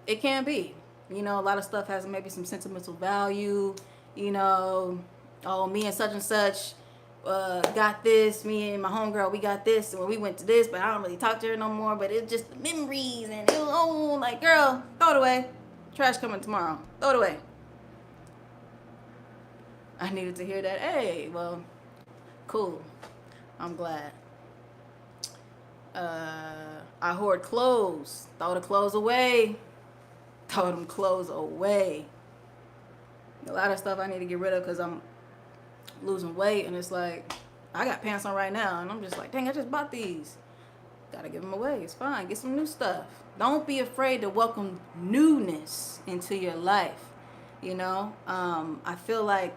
It can be. You know, a lot of stuff has maybe some sentimental value. You know, oh, me and such got this. Me and my homegirl, we got this. And we went to this, but I don't really talk to her no more. But it's just the memories. And it was, like, girl, throw it away. Trash coming tomorrow. Throw it away. I needed to hear that. Hey, well, cool. I'm glad. I hoard clothes. Throw the clothes away. Throw them clothes away. A lot of stuff I need to get rid of because I'm losing weight. And it's like, I got pants on right now. And I'm just like, dang, I just bought these. Gotta give them away. It's fine. Get some new stuff. Don't be afraid to welcome newness into your life. You know, I feel like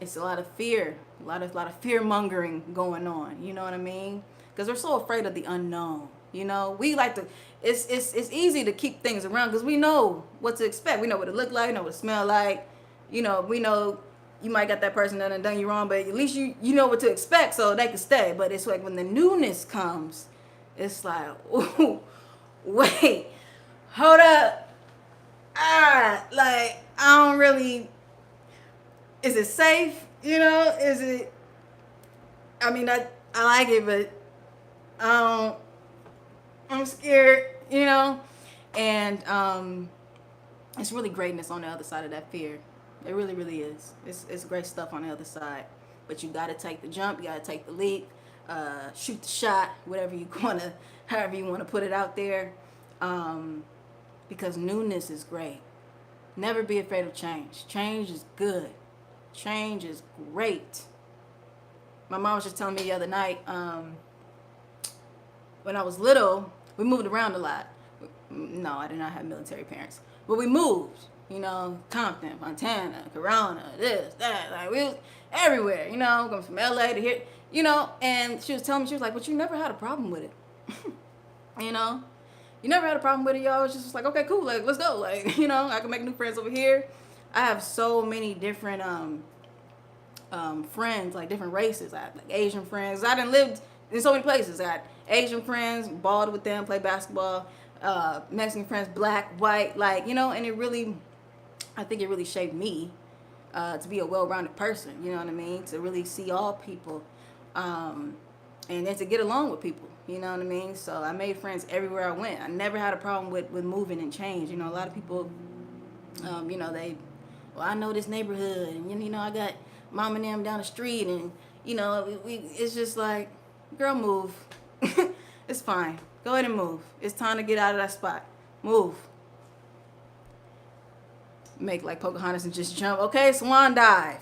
it's a lot of fear, a lot of fear mongering going on. You know what I mean? Because we're so afraid of the unknown. You know, we like to. It's easy to keep things around because we know what to expect. We know what it look like. We know what it smell like. You know, we know you might got that person that done you wrong, but at least you know what to expect, so they can stay. But it's like when the newness comes, it's like, ooh, wait, hold up, like I don't really. Is it safe? You know, is it? I mean, I like it, but I'm scared. You know, and it's really greatness on the other side of that fear. It really, really is. It's great stuff on the other side. But you got to take the jump. You got to take the leap. Shoot the shot. However you want to put it out there. Because newness is great. Never be afraid of change. Change is good. Change is great. My mom was just telling me the other night, when I was little, we moved around a lot. No, I did not have military parents. But we moved. You know, Compton, Montana, Corona, this, that. Like, we was everywhere, you know, going from LA to here, you know. And she was telling me, she was like, but you never had a problem with it. You know? You never had a problem with it, y'all. It's just like, okay, cool, like, let's go. Like, you know, I can make new friends over here. I have so many different friends, like different races. I have like Asian friends. I done lived in so many places. I had Asian friends, balled with them, played basketball. Mexican friends, black, white, like, you know, and I think it really shaped me to be a well-rounded person, you know what I mean? To really see all people and then to get along with people, you know what I mean? So I made friends everywhere I went. I never had a problem with moving and change. You know, a lot of people, you know, I know this neighborhood, and, you know, I got mom and them down the street, and, you know, it's just like, girl, move. It's fine. Go ahead and move. It's time to get out of that spot. Move. make like Pocahontas and just jump. Okay, swan dive.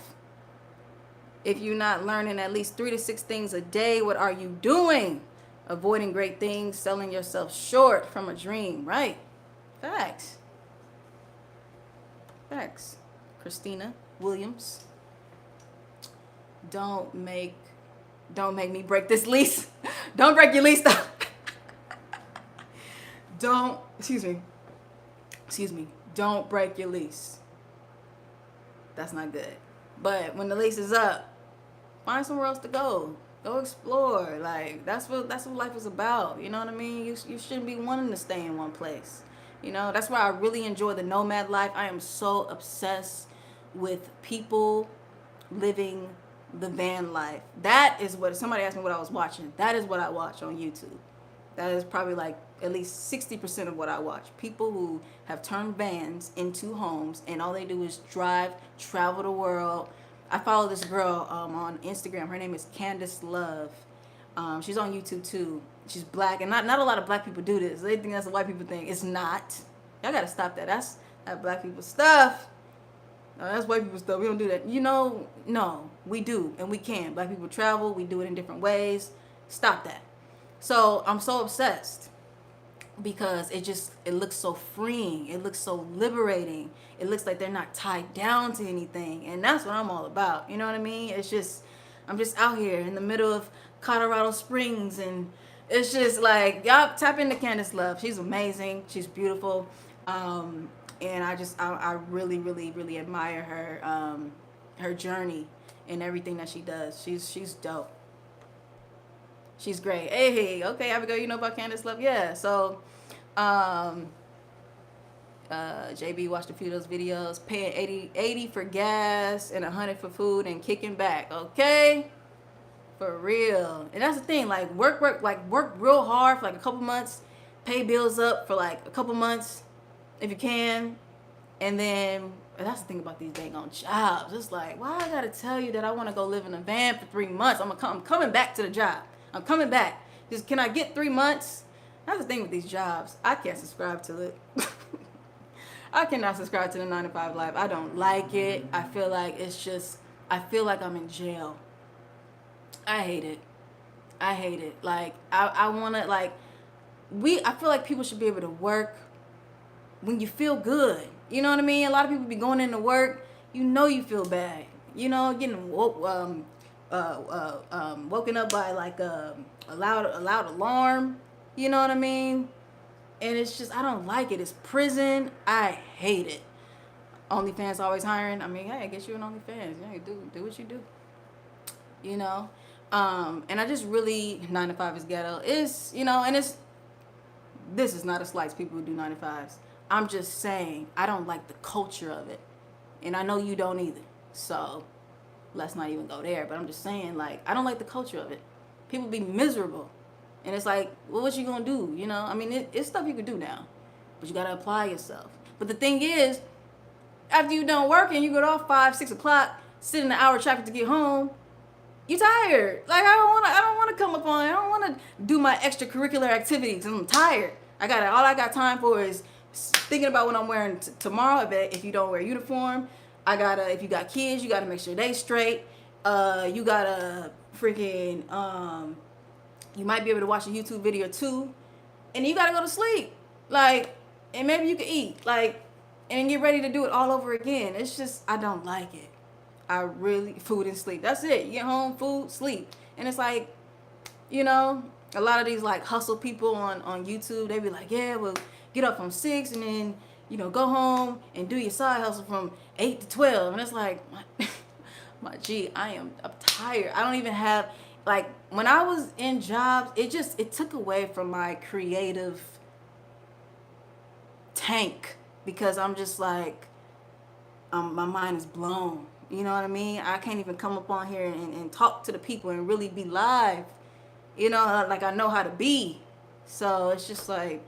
If you're not learning at least 3 to 6 things a day, what are you doing? Avoiding great things, selling yourself short from a dream, right? Facts. Facts. Christina Williams. Don't make me break this lease. Don't break your lease. Excuse me. Don't break your lease. That's not good. But when the lease is up, find somewhere else to go. Go explore. Like that's what life is about. You know what I mean? You shouldn't be wanting to stay in one place. You know, that's why I really enjoy the nomad life. I am so obsessed with people living the van life. That is what somebody asked me what I was watching. That is what I watch on YouTube. That is probably like at least 60% of what I watch. People who have turned vans into homes and all they do is drive, travel the world. I follow this girl on Instagram. Her name is Candace Love. She's on YouTube too. She's black, and not a lot of black people do this. They think that's a white people thing. It's not. Y'all gotta stop that. That's black people stuff. No, that's white people stuff. We don't do that. You know, no, we do, and we can. Black people travel. We do it in different ways. Stop that. So I'm so obsessed because it looks so freeing. It looks so liberating. It looks like they're not tied down to anything, and that's what I'm all about. You know what I mean? It's just I'm just out here in the middle of Colorado Springs, and it's just like y'all tap into Candace Love. She's amazing. She's beautiful. And I really, really, really admire her journey and everything that she does. She's dope. She's great. Hey, okay, Abigail, you know about Candace Love? Yeah. So, JB watched a few of those videos, paying 80 for gas and 100 for food and kicking back. Okay, for real. And that's the thing. Like work real hard for like a couple months, pay bills up for like a couple months if you can, and that's the thing about these dang on jobs. It's like, why I gotta tell you that I want to go live in a van for 3 months? I'm coming back to the job. I'm coming back. Just can I get 3 months? That's the thing with these jobs. I can't subscribe to it. I cannot subscribe to the 9 to 5 life. I don't like it. I feel like I feel like I'm in jail. I hate it. Like I want to I feel like people should be able to work when you feel good. You know what I mean? A lot of people be going into work, you feel bad. Getting woken up by like a loud alarm. You know what I mean? And it's just, I don't like it. It's prison. I hate it. OnlyFans always hiring. I mean, hey, I guess you're an OnlyFans. Yeah, you do what you do. And I just really 9 to 5 is ghetto. And this is not a slight to people who do 9 to 5s. I'm just saying, I don't like the culture of it. And I know you don't either. So let's not even go there. But I'm just saying, like, I don't like the culture of it. People be miserable. And it's like, well, what you gonna do? I mean, it's stuff you can do now. But you gotta apply yourself. But the thing is, after you're done working, you get off 5, 6 o'clock, sit in the hour traffic to get home, you tired. Like, I don't wanna come up on, I don't wanna do my extracurricular activities. I'm tired. All I got time for is thinking about what I'm wearing tomorrow. If you don't wear a uniform, if you got kids, you gotta make sure they straight. You gotta freaking, you might be able to watch a YouTube video too, and you gotta go to sleep. Like, and maybe you can eat, like, and get ready to do it all over again. It's just, I don't like it. Food and sleep. That's it. You get home, food, sleep. And it's like, a lot of these like hustle people on YouTube, they be like, yeah, well, get up from 6 and then, go home and do your side hustle from 8 to 12. And it's like, my G, I'm tired. I don't even have, like, when I was in jobs, it took away from my creative tank, because I'm just like, my mind is blown. You know what I mean? I can't even come up on here and talk to the people and really be live, like I know how to be. So it's just like,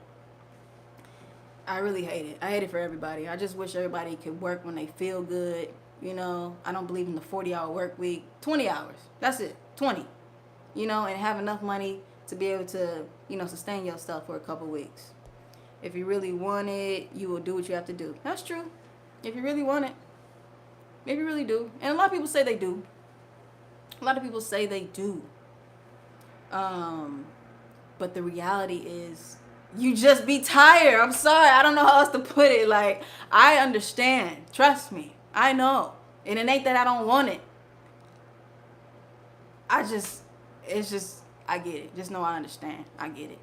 I really hate it. I hate it for everybody. I just wish everybody could work when they feel good. I don't believe in the 40-hour work week. 20 hours. That's it. 20. And have enough money to be able to, sustain yourself for a couple weeks. If you really want it, you will do what you have to do. That's true. If you really want it. Maybe you really do. And a lot of people say they do. A lot of people say they do. But the reality is you just be tired. I'm sorry. I don't know how else to put it. Like, I understand. Trust me. I know. And it ain't that I don't want it. I get it. Just know I understand. I get it.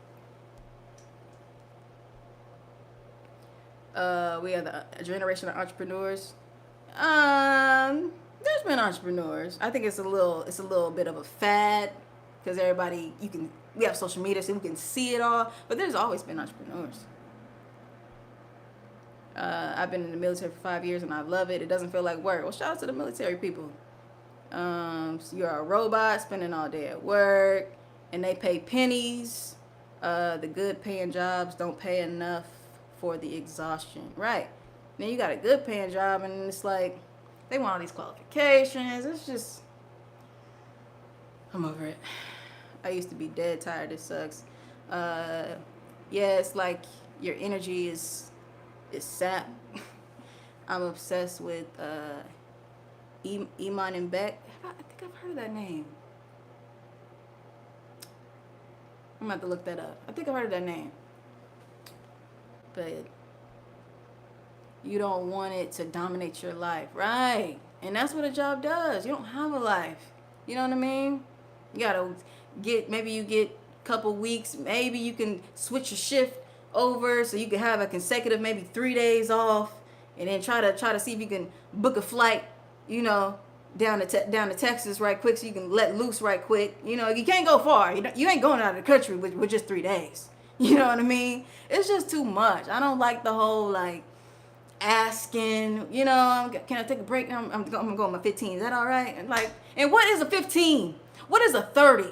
We are the generation of entrepreneurs. There's been entrepreneurs. I think it's a little bit of a fad because everybody, we have social media so we can see it all, but there's always been entrepreneurs. I've been in the military for 5 years and I love it. It doesn't feel like work. Well, shout out to the military people. So you're a robot spending all day at work and they pay pennies. The good paying jobs don't pay enough for the exhaustion. Right. Then you got a good paying job and it's like they want all these qualifications. It's just, I'm over it. I used to be dead tired. It sucks. Yeah, it's like your energy is sap. I'm obsessed with Iman and Beck. I think I've heard of that name. I'm gonna have to look that up. I think I've heard of that name. But you don't want it to dominate your life, right? And that's what a job does. You don't have a life. You know what I mean? You gotta maybe you get a couple weeks, maybe you can switch your shift over so you can have a consecutive maybe 3 days off, and then try to see if you can book a flight, down to Texas right quick so you can let loose right quick. You can't go far. You ain't going out of the country with just 3 days. You know what I mean? It's just too much. I don't like the whole like asking, can I take a break? I'm gonna go on my 15. Is that all right? And what is a 15? What is a 30?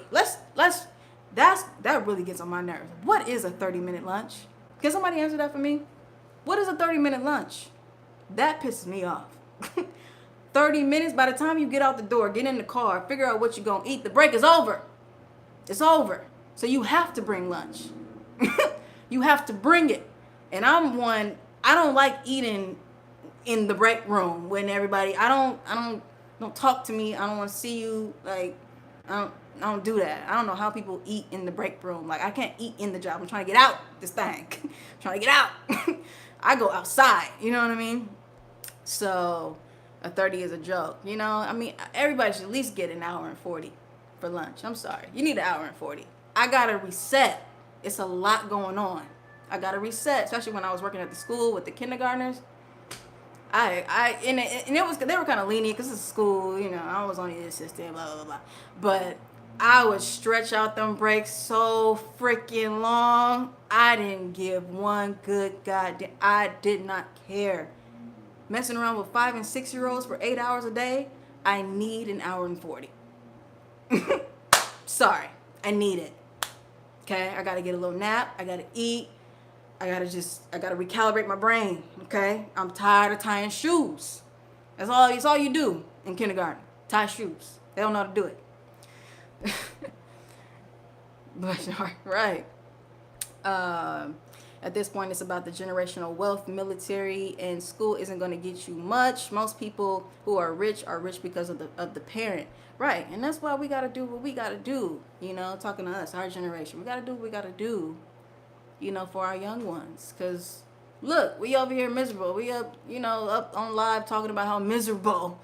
That really gets on my nerves. What is a 30-minute lunch? Can somebody answer that for me? What is a 30-minute lunch? That pisses me off. 30 minutes, by the time you get out the door, get in the car, figure out what you're gonna eat, the break is over. It's over. So you have to bring lunch. You have to bring it. And I don't like eating in the break room when everybody, don't talk to me. I don't want to see you. Like, I don't do that. I don't know how people eat in the break room. Like, I can't eat in the job. I'm trying to get out this thing. I'm trying to get out. I go outside. You know what I mean? So a 30 is a joke. Everybody should at least get an hour and 40 for lunch. I'm sorry. You need an hour and 40. I got to reset. It's a lot going on. I got to reset, especially when I was working at the school with the kindergartners. They were kind of lenient because it's school, I was only the assistant, blah, blah, blah. But I would stretch out them breaks so freaking long. I didn't give one good goddamn, I did not care. Messing around with 5 and 6 year olds for 8 hours a day, I need an hour and 40. Sorry, I need it. Okay, I got to get a little nap. I got to eat. I got to recalibrate my brain, okay? I'm tired of tying shoes. It's all you do in kindergarten, tie shoes. They don't know how to do it. But, right. At this point, it's about the generational wealth. Military and school isn't going to get you much. Most people who are rich because of the parent. Right, and that's why we got to do what we got to do, talking to us, our generation. We got to do what we got to do. For our young ones. Because, look, we over here miserable. We up on live talking about how miserable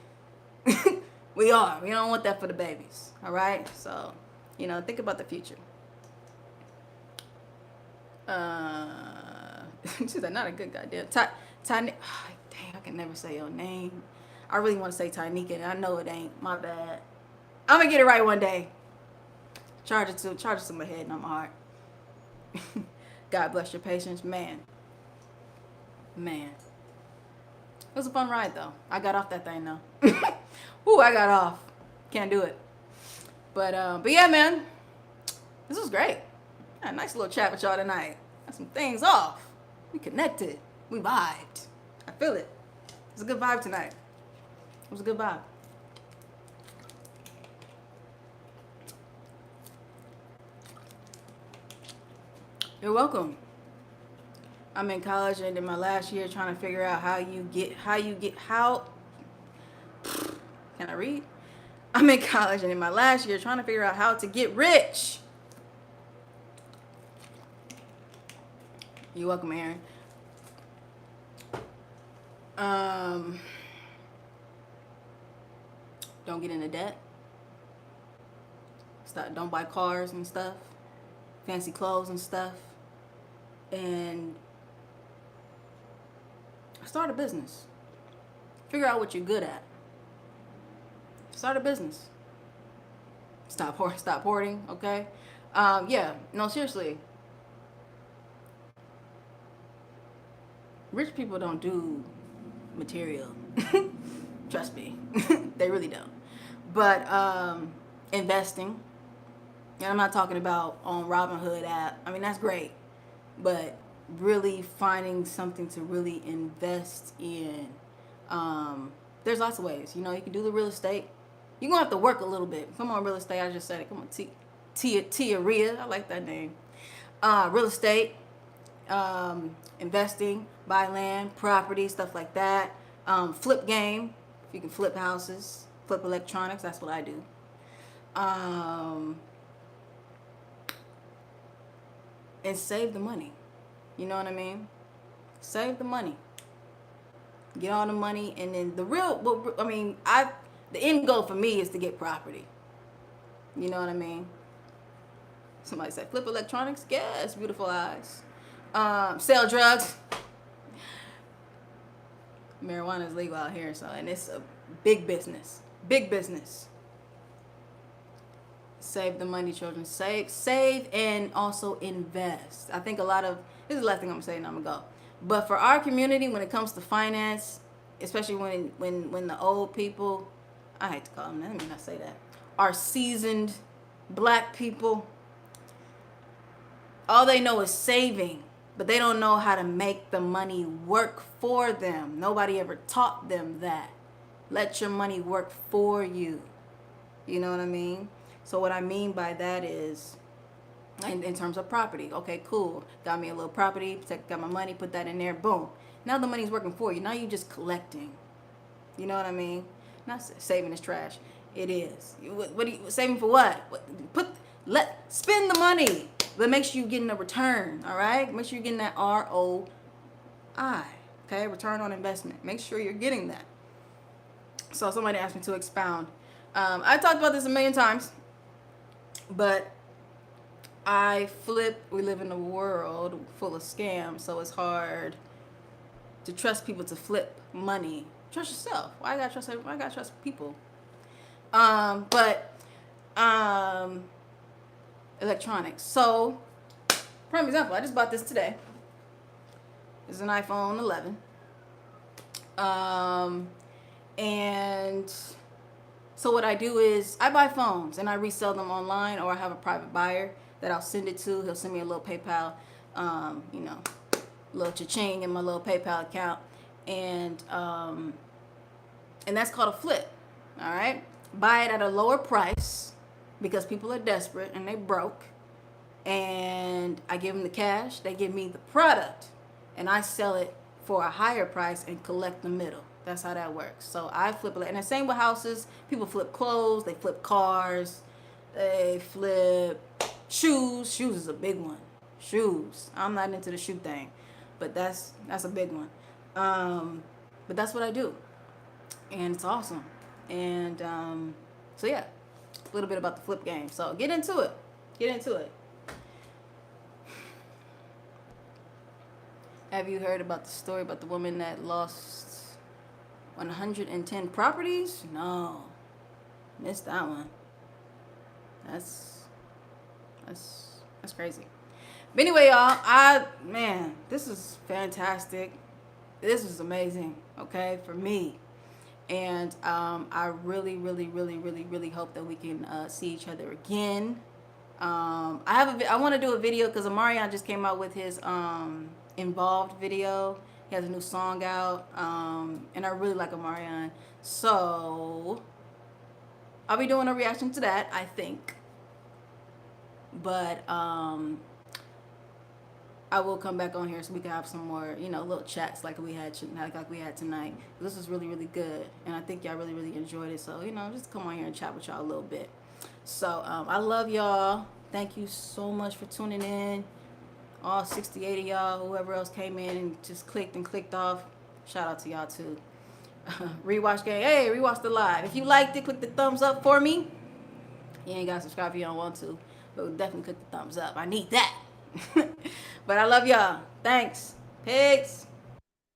we are. We don't want that for the babies. All right? So, think about the future. She's like, not a good goddamn. Dang, I can never say your name. I really want to say Tynika, and I know it ain't. My bad. I'm going to get it right one day. Charge it to my head, not my heart. God bless your patience. Man. It was a fun ride, though. I got off that thing, though. Ooh, I got off. Can't do it. But yeah, man. This was great. Had a nice little chat with y'all tonight. Got some things off. We connected. We vibed. I feel it. It was a good vibe tonight. It was a good vibe. You're welcome. I'm in college and in my last year trying to figure out how can I read? I'm in college and in my last year trying to figure out how to get rich. You're welcome, Aaron. Don't get into debt. Don't buy cars and stuff, fancy clothes and stuff, and start a business. Figure out what you're good at. Start a business. Stop hoarding, okay? Yeah, no, seriously. Rich people don't do material. Trust me. They really don't. But investing, and I'm not talking about on Robinhood app. I mean, that's great. But really finding something to really invest in. There's lots of ways. You know, you can do the real estate. You're going to have to work a little bit. Come on, real estate. I just said it. Come on, Tia Rhea. I like that name. Real estate, investing, buy land, property, stuff like that. Flip game. If you can flip houses, flip electronics. That's what I do. And save the money. You know what I mean? Save the money. Get all the money, and then the end goal for me is to get property. You know what I mean? Somebody said, flip electronics? Yes, beautiful eyes. Sell drugs. Marijuana is legal out here, and it's a big business. Big business. Save the money, children. Save, and also invest. I think this is the last thing I'm gonna say, and I'm gonna go. But for our community, when it comes to finance, especially when the old people, I hate to call them that, let me not say that, are seasoned black people, all they know is saving, but they don't know how to make the money work for them. Nobody ever taught them that. Let your money work for you. You know what I mean? So what I mean by that is, in terms of property, okay, cool. Got me a little property, got my money, put that in there, boom. Now the money's working for you. Now you're just collecting. You know what I mean? Not saving is trash. It is. What are you saving for? What? Spend the money, but make sure you're getting a return. All right? Make sure you're getting that ROI. Okay, return on investment. Make sure you're getting that. So somebody asked me to expound. I talked about this a million times, but we live in a world full of scams, so it's hard to trust people to flip money. Trust yourself. Why I gotta trust people? Electronics. So, prime example, I just bought this today. It's an iPhone 11. And so what I do is I buy phones and I resell them online, or I have a private buyer that I'll send it to. He'll send me a little PayPal, little cha-ching in my little PayPal account. And that's called a flip. All right. Buy it at a lower price because people are desperate and they broke. And I give them the cash. They give me the product, and I sell it for a higher price and collect the middle. That's how that works. So I flip it. And the same with houses. People flip clothes. They flip cars. They flip shoes. Shoes is a big one. Shoes. I'm not into the shoe thing, but that's a big one. But that's what I do, and it's awesome. And so yeah, a little bit about the flip game. So get into it. Have you heard about the story about the woman that lost 110 properties? No, missed that one. That's crazy. But anyway, y'all, this is fantastic. This is amazing, okay, for me. And I really, really, really, really, really hope that we can see each other again. I want to do a video because Amarion just came out with his Involved video. He has a new song out, and I really like Amarion. So I'll be doing a reaction to that, I think. But I will come back on here so we can have some more, you know, little chats like we had tonight. This was really, really good, and I think y'all really, really enjoyed it. So, you know, just come on here and chat with y'all a little bit. So, I love y'all. Thank you so much for tuning in. All 68 of y'all, whoever else came in and just clicked off. Shout out to y'all too. Rewatch gang. Hey, rewatch the live. If you liked it, click the thumbs up for me. You ain't got to subscribe if you don't want to, but definitely click the thumbs up. I need that. But I love y'all. Thanks. Pigs.